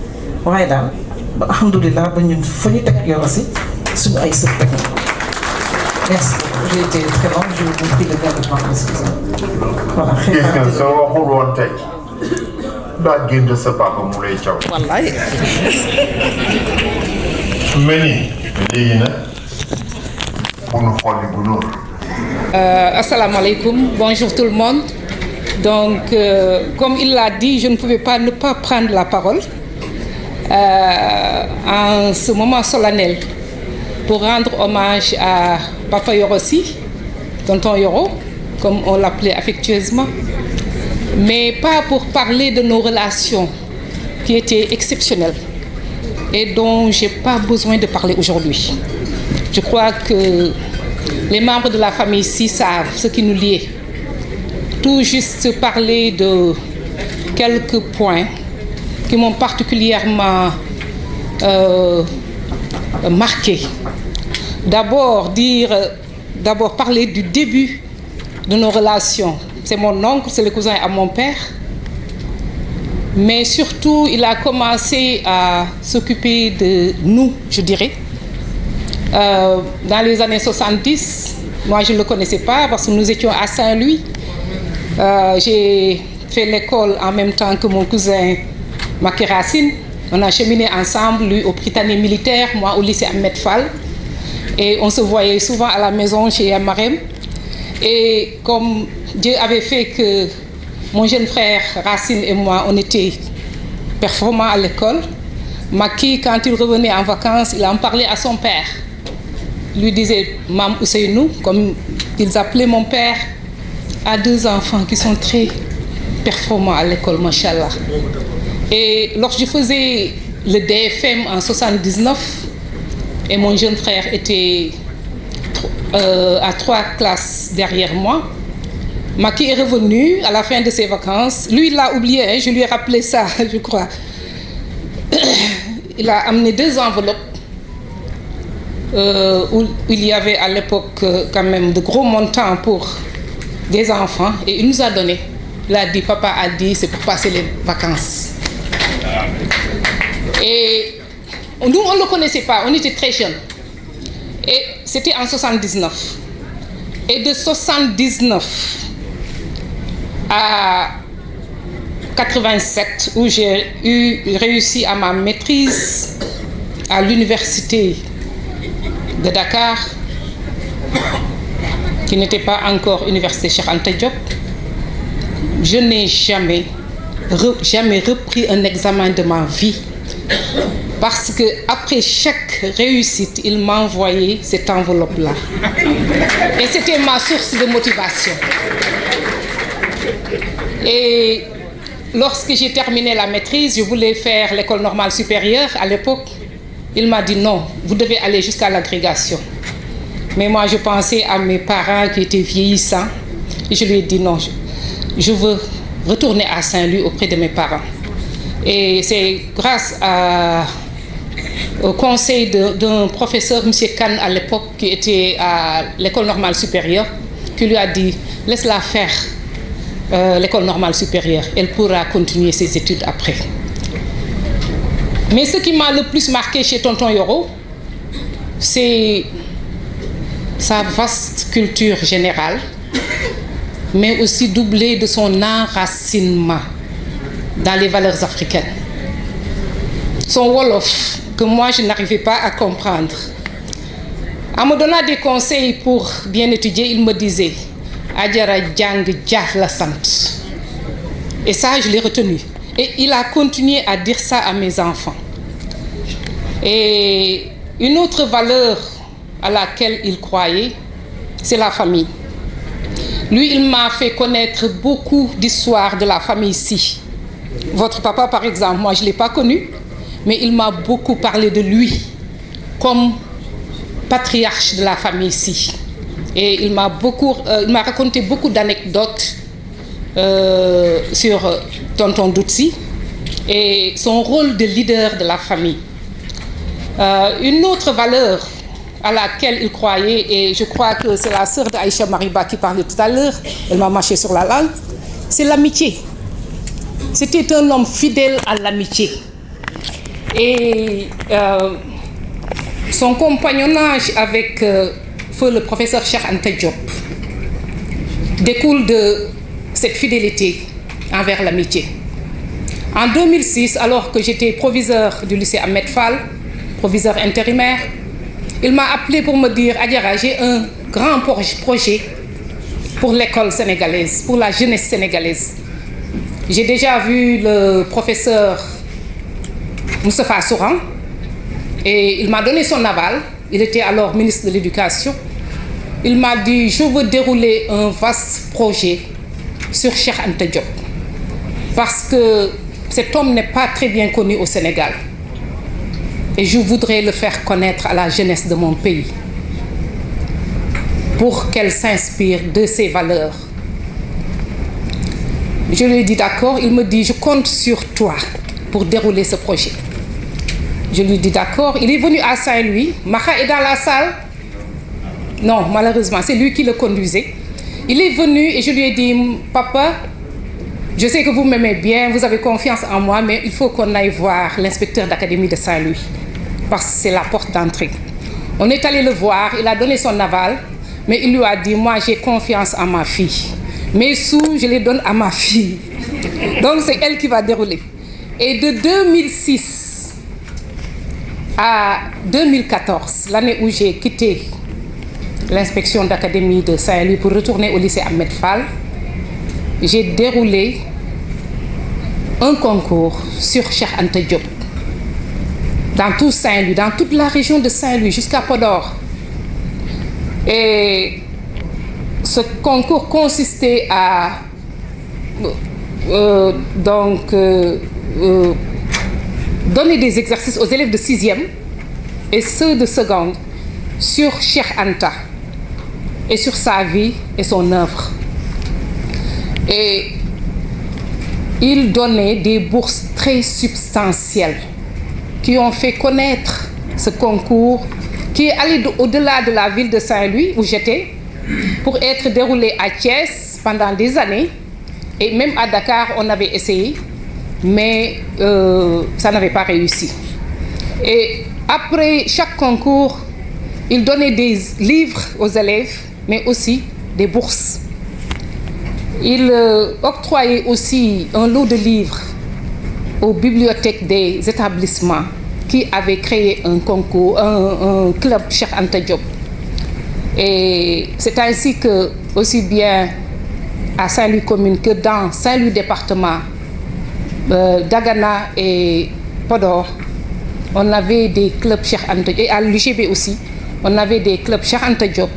waaye daal ba alhamdulilah ba ñun fa ñu teg Yoro si suñu ay sët teg merci j'ai été très long je vous prie de bien de prendre excusez-moi voilà gis nga soo waxul woon tey daa génn sa papa mu lay caw. wallaay. mais nii léegi nag bu nu xolli bu noonu. Assalamu alaikum, bonjour tout le monde. Donc, comme il l'a dit, je ne pouvais pas ne pas prendre la parole en ce moment solennel pour rendre hommage à Papa Yoro Sy, tonton Yoro, comme on l'appelait affectueusement, mais pas pour parler de nos relations qui étaient exceptionnelles et dont je n'ai pas besoin de parler aujourd'hui. Je crois que les membres de la famille ici savent ce qui nous liait. Tout juste parler de quelques points qui m'ont particulièrement marqué. D'abord parler du début de nos relations. C'est mon oncle, c'est le cousin à mon père. Mais surtout, il a commencé à s'occuper de nous, je dirais. Dans les années 70, moi je ne le connaissais pas parce que nous étions à Saint-Louis. J'ai fait l'école en même temps que mon cousin Macky Racine. On a cheminé ensemble, lui au Prytanée militaire, moi au lycée Ahmed Fall. Et on se voyait souvent à la maison chez Yamarem. Et comme Dieu avait fait que mon jeune frère Racine et moi, on était performants à l'école, Macky, quand il revenait en vacances, il en parlait à son père. Il lui disait Mam Ousseynou, comme ils appelaient mon père, a 2 enfants qui sont très performants à l'école, machallah. Et lorsque je faisais le DFM en 79, et mon jeune frère était à 3 classes derrière moi, Macky est revenu à la fin de ses vacances. Lui, il l'a oublié, hein, je lui ai rappelé ça, je crois. Il a amené 2 enveloppes où il y avait à l'époque quand même de gros montants pour des enfants et il nous a donné. Il a dit, papa a dit, c'est pour passer les vacances. Et nous, on ne le connaissait pas, on était très jeunes. Et c'était en 79. Et de 79 à 87, où j'ai réussi à ma maîtrise à l'université de Dakar, qui n'était pas encore université Cheikh Anta Diop, je n'ai jamais repris un examen de ma vie. Parce que après chaque réussite, il m'envoyait cette enveloppe-là. Et c'était ma source de motivation. Et lorsque j'ai terminé la maîtrise, je voulais faire l'école normale supérieure à l'époque. Il m'a dit non, vous devez aller jusqu'à l'agrégation. Mais moi, je pensais à mes parents qui étaient vieillissants. Et je lui ai dit non. je veux retourner à Saint-Louis auprès de mes parents. Et c'est grâce au conseil d'un professeur, M. Khan, à l'époque, qui était à l'école normale supérieure, qui lui a dit « Laisse-la faire l'école normale supérieure, elle pourra continuer ses études après. » Mais ce qui m'a le plus marqué chez Tonton Yoro, c'est sa vaste culture générale, mais aussi doublée de son enracinement dans les valeurs africaines. Son Wolof, que moi je n'arrivais pas à comprendre. En me donnant des conseils pour bien étudier, il me disait « Adjara Djang Dja la sant ». Et ça, je l'ai retenu. Et il a continué à dire ça à mes enfants. Et une autre valeur à laquelle il croyait, c'est la famille. Lui, il m'a fait connaître beaucoup d'histoires de la famille ici. Votre papa, par exemple, moi, je ne l'ai pas connu, mais il m'a beaucoup parlé de lui comme patriarche de la famille ici. Et il m'a raconté beaucoup d'anecdotes sur Tonton Doutsi et son rôle de leader de la famille. Une autre valeur à laquelle il croyait, et je crois que c'est la sœur d'Aïcha Mariba qui parlait tout à l'heure, elle m'a marché sur la langue, c'est l'amitié. C'était un homme fidèle à l'amitié. Et son compagnonnage avec feu le professeur Cheikh Anta Diop découle de cette fidélité envers l'amitié. En 2006, alors que j'étais proviseur du lycée Ahmed Fall, proviseur intérimaire, il m'a appelé pour me dire « Adjara, j'ai un grand projet pour l'école sénégalaise, pour la jeunesse sénégalaise. J'ai déjà vu le professeur Moustapha Souran et il m'a donné son aval. Il était alors ministre de l'Éducation. Il m'a dit « Je veux dérouler un vaste projet sur Cheikh Anta Diop parce que cet homme n'est pas très bien connu au Sénégal. Et je voudrais le faire connaître à la jeunesse de mon pays pour qu'elle s'inspire de ses valeurs. » Je lui ai dit d'accord. Il me dit « Je compte sur toi pour dérouler ce projet. » Je lui ai dit d'accord. Il est venu à Saint-Louis. Maha est dans la salle. Non, malheureusement, c'est lui qui le conduisait. Il est venu et je lui ai dit « Papa, je sais que vous m'aimez bien, vous avez confiance en moi, mais il faut qu'on aille voir l'inspecteur d'académie de Saint-Louis. Parce que c'est la porte d'entrée. » On est allé le voir, il a donné son aval, mais il lui a dit « Moi, j'ai confiance en ma fille. Mes sous, je les donne à ma fille. Donc, c'est elle qui va dérouler. » Et de 2006 à 2014, l'année où j'ai quitté l'inspection d'académie de Saint-Louis pour retourner au lycée Ahmed Fall, j'ai déroulé un concours sur Cheikh Anta Diop dans tout Saint-Louis, dans toute la région de Saint-Louis jusqu'à Podor. Et ce concours consistait à donner des exercices aux élèves de 6e et ceux de seconde sur Cheikh Anta et sur sa vie et son œuvre. Et il donnait des bourses très substantielles qui ont fait connaître ce concours, qui est allé au-delà de la ville de Saint-Louis où j'étais, pour être déroulé à Thiès pendant des années. Et même à Dakar, on avait essayé, mais ça n'avait pas réussi. Et après chaque concours, il donnait des livres aux élèves, mais aussi des bourses. Il octroyait aussi un lot de livres aux bibliothèques des établissements qui avaient créé un concours, un club Cheikh Anta Diop. Et c'est ainsi que, aussi bien à Saint-Louis commune que dans Saint-Louis département, Dagana et Podor, on avait des clubs Cheikh Anta Diop, et à l'UGB aussi, on avait des clubs Cheikh Anta Diop.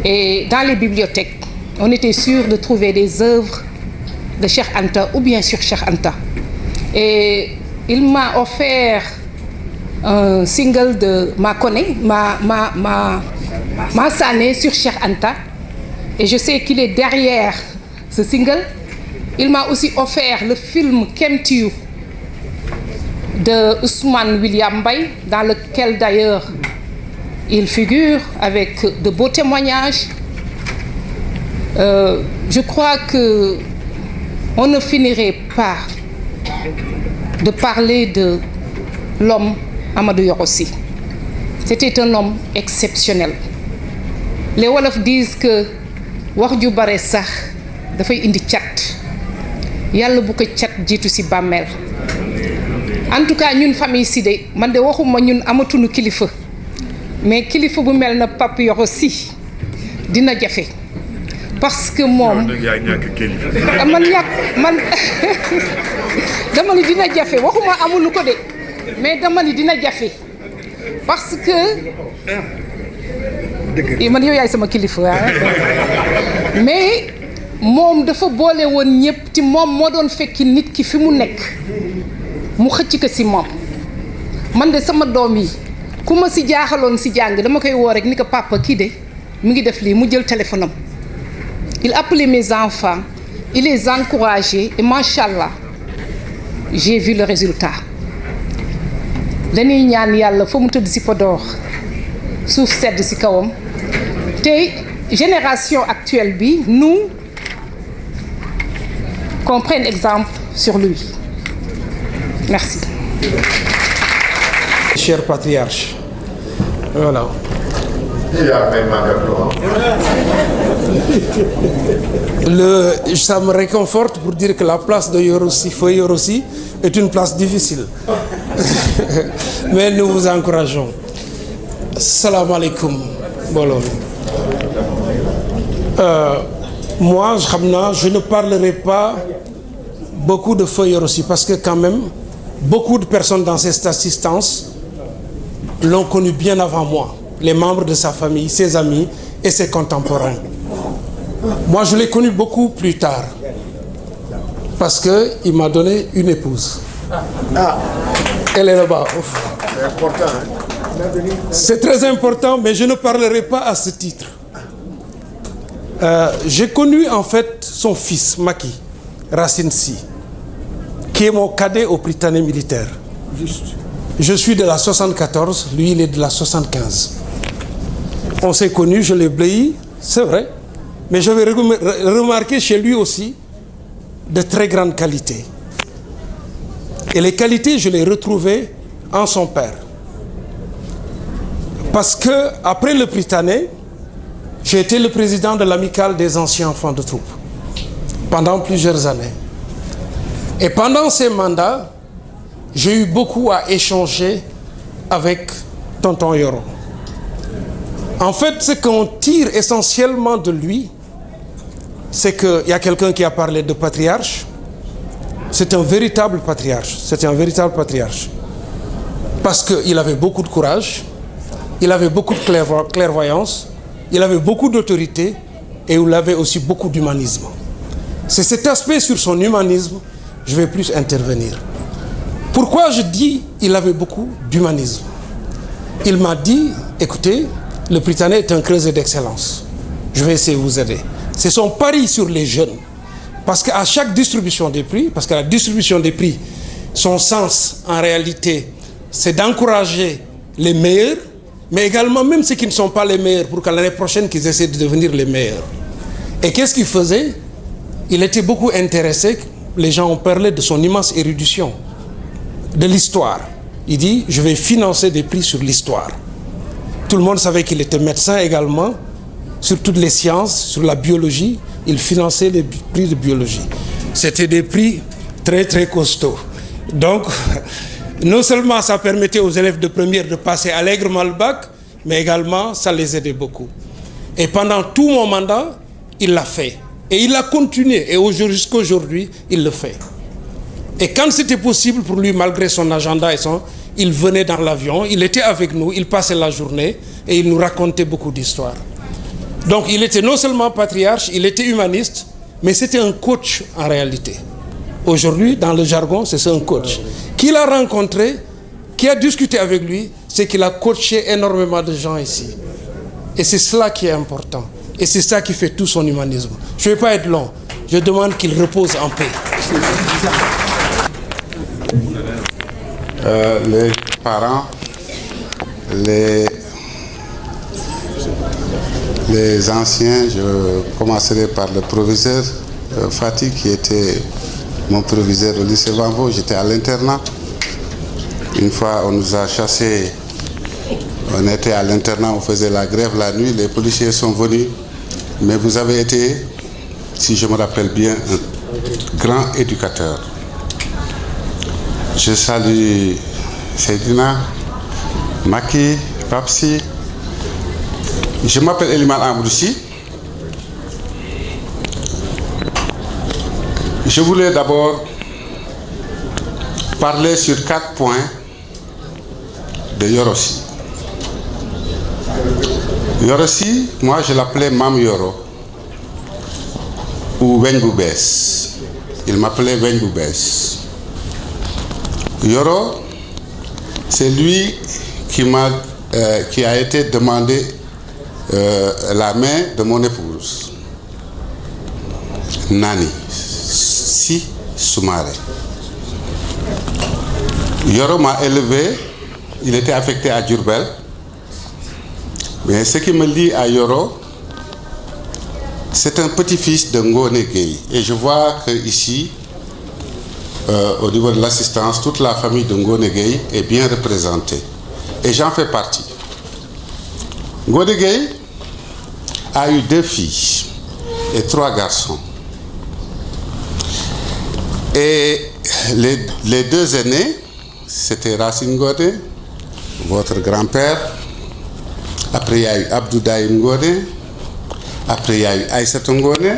Et dans les bibliothèques, on était sûr de trouver des œuvres de Cheikh Anta ou bien sur Cheikh Anta. Et il m'a offert un single de Makone, ma Sané sur Cheikh Anta. Et je sais qu'il est derrière ce single. Il m'a aussi offert le film Kemtiu de Ousmane William Mbaye, dans lequel d'ailleurs il figure avec de beaux témoignages. Je crois que on ne finirait pas de parler de l'homme Amadou Yoro Sy. C'était un homme exceptionnel. Les Wolof disent que wax ju bare sax dafay indi cat yàlla bu ko cat jiitu ci bàmmeel. En tout cas ñun famille Sy de man de waxuma ñun amatuñu kilifa mais kilifa bu mel na Pape Yoro Sy dina jafe parce que moom man dama ni dina jafe waxuma amuñu ko de mais dama ni dina jafe parce que man yow yaay sama kilifa mais moom dafa boole woon ñëpp ti moom moo doon fekki nit ki fi mu nekk mu xëcc ko si moom. Man de sama doom yi ku ma si jaaxaloon si jàng dama koy woo rek ni ko papa kii de mu ngi def lii mu jël téléphone am. Il appelait mes enfants, il les encourageait et machallah j'ai vu le résultat. Dañuy ñaan yàlla fa mu tëdd si Podor suuf sedd si kawam te génération actuelle bi nous qu'on prenne exemple sur lui. Merci. Cher patriarche, voilà. Ça me réconforte pour dire que la place de Yoro Sy, Feu Yoro Sy, est une place difficile. Mais nous vous encourageons. Salam alaikum. Moi, je ne parlerai pas beaucoup de Feu Yoro Sy parce que quand même, beaucoup de personnes dans cette assistance l'ont connu bien avant moi. Les membres de sa famille, ses amis et ses contemporains. Moi, je l'ai connu beaucoup plus tard parce qu'il m'a donné une épouse. Elle est là-bas. C'est important. Hein? C'est très important, mais je ne parlerai pas à ce titre. J'ai connu en fait son fils, Macky Racine Sy, qui est mon cadet au Prytanée militaire. Juste. Je suis de la 74, lui il est de la 75. On s'est connus, je l'ai bléi, c'est vrai, mais j'avais remarqué chez lui aussi de très grandes qualités. Et les qualités, je les retrouvais en son père. Parce que après le Prytanée, j'ai été le président de l'amicale des anciens enfants de troupe pendant plusieurs années. Et pendant ces mandats, j'ai eu beaucoup à échanger avec tonton Yoro. En fait, ce qu'on tire essentiellement de lui, c'est qu'il y a quelqu'un qui a parlé de patriarche. C'est un véritable patriarche. C'était un véritable patriarche. Parce qu'il avait beaucoup de courage, il avait beaucoup de clairvoyance, il avait beaucoup d'autorité et il avait aussi beaucoup d'humanisme. C'est cet aspect sur son humanisme, je vais plus intervenir. Pourquoi je dis qu'il avait beaucoup d'humanisme? Il m'a dit, écoutez, le Prytanée est un creuset d'excellence. Je vais essayer de vous aider. C'est son pari sur les jeunes. Parce qu'à chaque distribution des prix, parce que la distribution des prix, son sens en réalité, c'est d'encourager les meilleurs, mais également même ceux qui ne sont pas les meilleurs, pour qu'à l'année prochaine, qu'ils essaient de devenir les meilleurs. Et qu'est-ce qu'il faisait? Il était beaucoup intéressé, les gens ont parlé de son immense érudition, de l'histoire. Il dit, je vais financer des prix sur l'histoire. Tout le monde savait qu'il était médecin également, sur toutes les sciences, sur la biologie, il finançait les prix de biologie. C'était des prix très très costauds. Donc, non seulement ça permettait aux élèves de première de passer allègrement le bac, mais également ça les aidait beaucoup. Et pendant tout mon mandat, il l'a fait. Et il a continué, et jusqu'à aujourd'hui, il le fait. Et quand c'était possible pour lui, malgré son agenda il venait dans l'avion, il était avec nous, il passait la journée et il nous racontait beaucoup d'histoires. Donc il était non seulement patriarche, il était humaniste, mais c'était un coach en réalité. Aujourd'hui, dans le jargon, c'est un coach. Qui l'a rencontré, qui a discuté avec lui, c'est qu'il a coaché énormément de gens ici. Et c'est cela qui est important. Et c'est ça qui fait tout son humanisme. Je ne vais pas être long. je demande qu'il repose en paix. Les parents, les anciens, je commencerai par le proviseur Fatih, qui était mon proviseur au lycée Vanvo. J'étais à l'internat. Une fois, on nous a chassés. On était à l'internat, on faisait la grève la nuit. Les policiers sont venus. Mais vous avez été, si je me rappelle bien, un grand éducateur. Je salue Seydina, Maki, Papsi. Je m'appelle Eliman Amroussi. Je voulais d'abord parler sur 4 points de Yorossi. Yorossi, moi je l'appelais Mam Yoro ou Wengoubès. Il m'appelait Wengoubès. Yoro, c'est lui qui a été demandé la main de mon épouse, Nani Si Soumaré. Yoro m'a élevé, il était affecté à Diourbel. Mais ce qui me lie à Yoro, c'est un petit-fils de Ngone Gueye. Et je vois qu'ici, au niveau de l'assistance, toute la famille de Ngone Gueye est bien représentée. Et j'en fais partie. Ngone Gueye a eu 2 filles et 3 garçons. Et les 2 aînés, c'était Racine Ngone, votre grand-père. Après, il y a eu Abdoudaï Ngone. Après, il y a eu Aïssatou Ngone.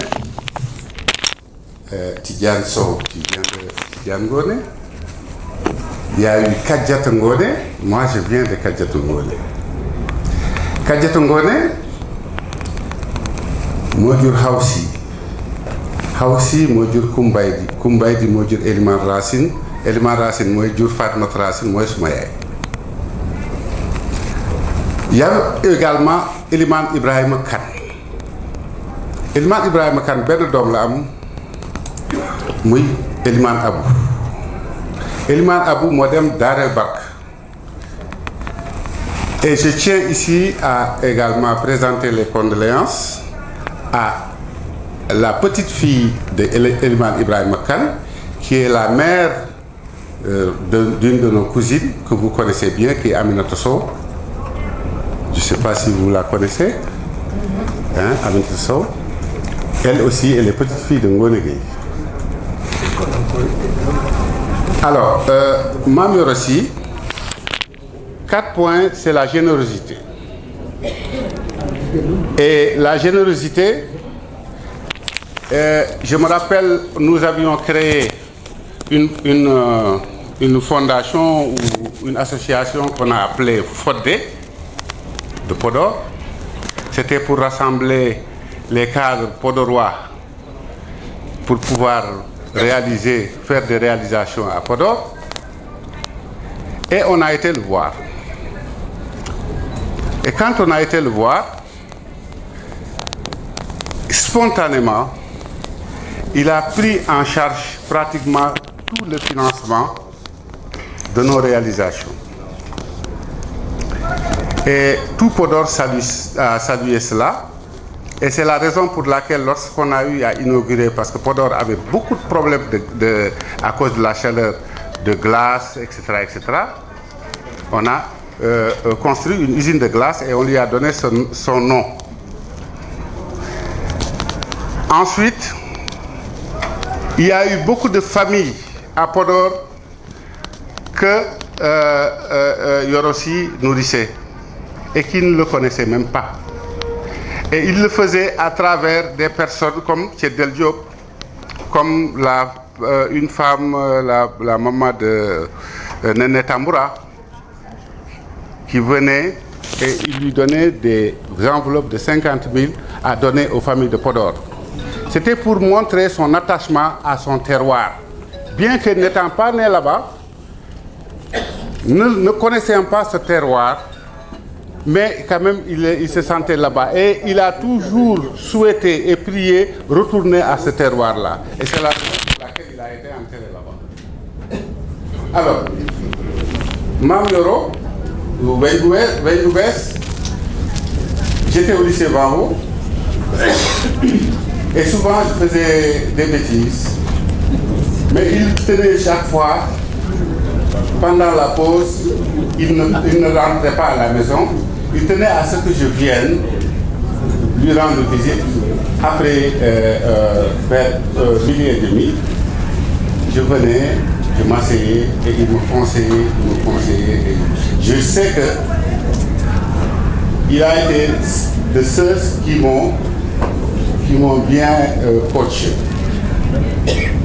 Tidiane Sow, qui vient de Tidiane Ngone. Il y a eu Kadjatou Ngone. Moi, je viens de Kadjatou Ngone. Kadjatou Ngone, moi, je suis Haussi. Haussi, moi, je suis Koumbaïdi. Koumbaïdi, moi, je suis Eliman Racine. Eliman Racine, moi, je suis Fatma Racine, moi, je suis Soumaye. Il y a également Eliman Ibrahim Khan. Eliman Ibrahim Khan, ben dom la am, muy Eliman Abou. Eliman Abou, modem Darel Bark. Et je tiens ici à également présenter les condoléances à la petite fille de Eliman Ibrahim Khan, qui est la mère d'une de nos cousines que vous connaissez bien, qui est Aminata Sow. Je ne sais pas si vous la connaissez, hein, Aminata Sow. Elle aussi, elle est petite fille de Ngone Gueye. Alors, Mam Yorossi, 4 points, c'est la générosité. Et la générosité, je me rappelle, nous avions créé une fondation ou une association qu'on a appelée FODE de Podor. C'était pour rassembler les cadres podorois pour pouvoir faire des réalisations à Podor. Et on a été le voir. Et quand on a été le voir, spontanément, il a pris en charge pratiquement tout le financement de nos réalisations. Et tout Podor a salué cela. Et c'est la raison pour laquelle, lorsqu'on a eu à inaugurer, parce que Podor avait beaucoup de problèmes à cause de la chaleur, de glace, etc., on a construit une usine de glace et on lui a donné son nom. Ensuite, il y a eu beaucoup de familles à Podor que Yorossi nourrissait et qui ne le connaissaient même pas. Et il le faisait à travers des personnes comme Tchedel Diop, comme une femme, la maman de Néné Tamboura, qui venait et il lui donnait des enveloppes de 50 000 à donner aux familles de Podor. C'était pour montrer son attachement à son terroir. Bien que n'étant pas né là-bas, ne connaissant pas ce terroir, mais quand même il se sentait là-bas. Et il a toujours souhaité et prié retourner à ce terroir-là. Et c'est la raison pour laquelle il a été enterré là-bas. Alors, Mam Yoro, j'étais au lycée Varro, et souvent je faisais des bêtises. Mais il tenait chaque fois, pendant la pause, il ne rentrait pas à la maison. Il tenait à ce que je vienne lui rendre visite. Après, vers midi et demi, je venais, je m'asseyais et il me conseillait. Je sais que il a été de ceux qui m'ont bien coaché.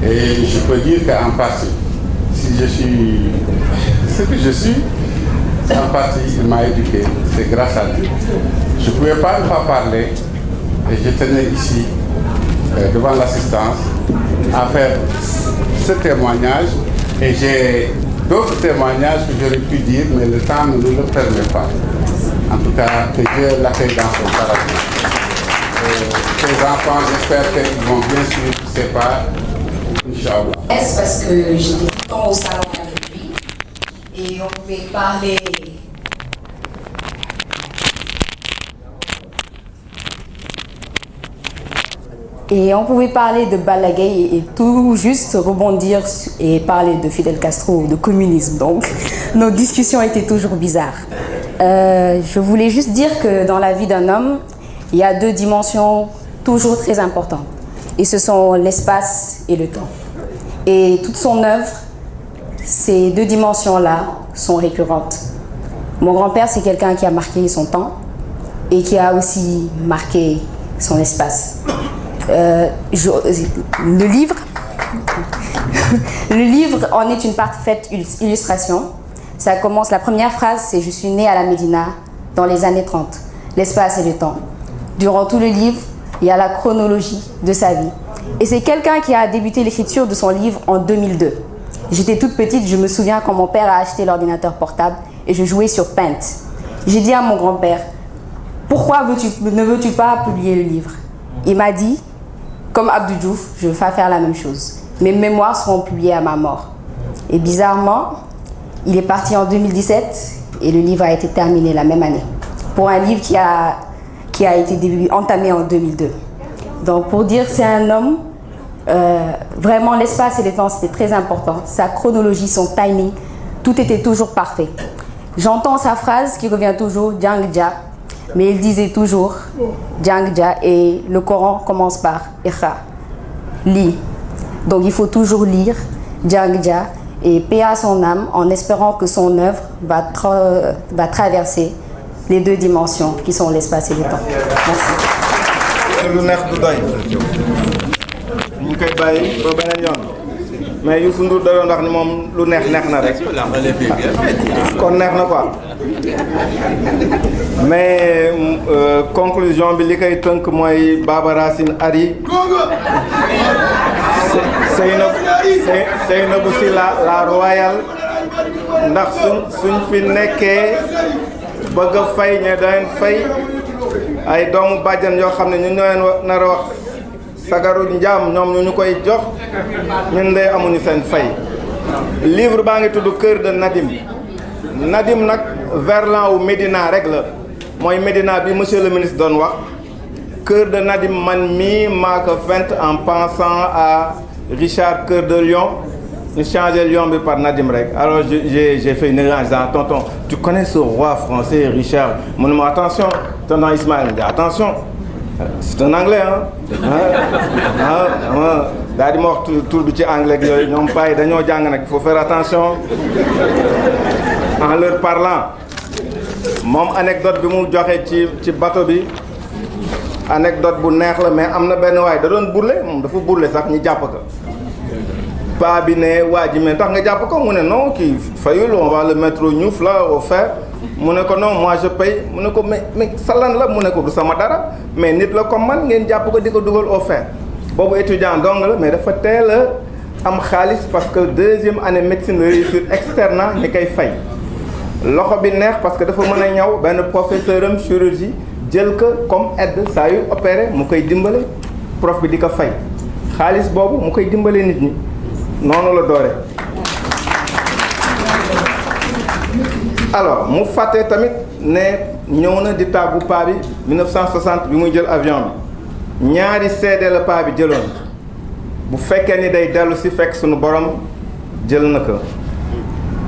Et je peux dire qu'en partie, si je suis ce que je suis, en partie, il m'a éduqué. C'est grâce à lui. Je ne pouvais pas ne pas parler et je tenais ici, devant l'assistance, à faire ce témoignage. Et j'ai d'autres témoignages que j'aurais pu dire, mais le temps ne nous le permet pas. En tout cas, que Dieu l'accueille dans son paradis. Ces enfants, j'espère qu'ils vont bien suivre ces pas. Inch'Allah. Parce que j'étais tout le temps au salon avec lui et on pouvait parler. Et on pouvait parler de Balla Gaye et tout juste rebondir et parler de Fidel Castro ou de communisme. Donc, nos discussions étaient toujours bizarres. Je voulais juste dire que dans la vie d'un homme, il y a deux dimensions toujours très importantes. Et ce sont l'espace et le temps. Et toute son œuvre, ces deux dimensions-là sont récurrentes. Mon grand-père, c'est quelqu'un qui a marqué son temps et qui a aussi marqué son espace. Le livre en est une parfaite illustration. Ça commence, la première phrase, c'est « Je suis né à la Médina dans les années 30 ». L'espace et le temps. Durant tout le livre, il y a la chronologie de sa vie. Et c'est quelqu'un qui a débuté l'écriture de son livre en 2002. J'étais toute petite, je me souviens quand mon père a acheté l'ordinateur portable et je jouais sur Paint. J'ai dit à mon grand-père, pourquoi ne veux-tu pas publier le livre? Il m'a dit, comme Abdou Diouf, je ne veux pas faire la même chose. Mes mémoires seront publiées à ma mort. Et bizarrement, il est parti en 2017 et le livre a été terminé la même année. Pour un livre qui a été entamé en 2002. Donc pour dire c'est un homme, vraiment l'espace et le temps c'était très important. Sa chronologie, son timing, tout était toujours parfait. J'entends sa phrase qui revient toujours, Jang Dja, mais il disait toujours Jang Dja et le Coran commence par Iqra, lis. Donc il faut toujours lire Jang Dja et paix à son âme en espérant que son œuvre va traverser les deux dimensions qui sont l'espace et le temps. Merci. lu neex du doy ñu koy bàyyi ba beneen yoon mais Youssou Ndour da doon wax ni moom lu neex na rek kon neex na quoi mais conclusion bi li koy tënk mooy Baba Racine Ari Seynabou Sy la royale ndax suñ fi nekkee bëgg a fay ñe dañ fay ay doomu bàjjan yoo xam ne ñu ñoo nar a wax sagaru njaam ñoom ñu koy jox ñun de amuñu seen fay. livre baa ngi tudd Cœur de Nadim nag verlan wu Médina rek la mooy Médina bi monsieur le ministre doon wax. Cœur de Nadim man mii maa ko fent en pensant à Richard Cœur de Lion. Nous changeons Lyon par Nadim Rek. Alors j'ai fait une erreur en disant, tonton, tu connais ce roi français, Richard? Mon nom, attention, tonton Ismaël, attention, c'est un anglais, hein? D'ailleurs, tout le petit anglais, il faut faire attention en leur parlant. Mon anecdote bi mu joxe ci bateau bi anecdote bu neex la mais am na benn waay da doon burle moom dafa burle sax ñu jàpp ko. Pas bi ne waa ji mais tax nga jàpp ko mu ne non kii fayul on va le mettre au ñuuf là au fer mu ne ko non moi je paye mu ne ko mais salan la mu ne ko du sama dara mais nit la comme man ngeen jàpp ko di ko dugal au fer boobu étudiant dong la mais dafa teel a am xaalis parce que deuxième année médecine réussir externat ñi koy fay loxo bi neex parce que dafa mën a ñaw benn professeur am chirurgie jël ko comme aide saa yu opéré mu koy dimbale prof bi di ko fay xaalis boobu mu koy dimbale nit ñi noonu la doore. alors mu fàtte tamit ne ñëw na di tàggu paa bi 1960 bi muy jël avion bi ñaari seede la paa bi jëloon bu fekkee ni day dellu si fekk suñu borom jël na ko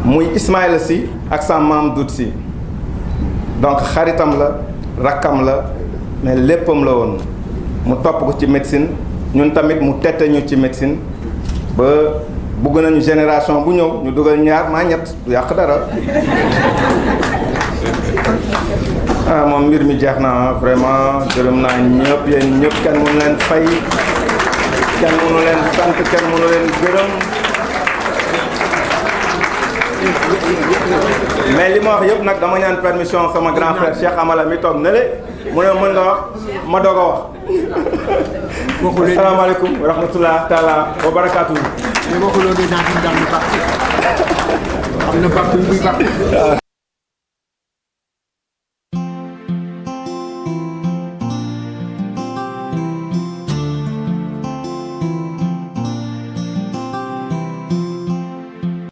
muy Ismaïla Sy ak sa maam Dut Sy donc xaritam la rakkam la mais léppam la woon mu topp ko ci médecine ñun tamit mu tette ñu ci médecine ba bugg nañu génération bu ñëw ñu dugal ñaar maa ñett du yàq dara ah moom mbir mi jeex na vraiment gërëm naa ñëpp yéen ñëpp kenn mënu leen fay kenn mënu leen sant kenn mënu leen gërëm mais li ma wax yëpp nag dama ñaan permission sama grand frère Cheikh Amala mi toog ne le mu ne mën nga wax ma doog a wax asalaamaaleykum wa rahmatullah taala wa barakaatu. mais waxuloo ne naa fi am na parti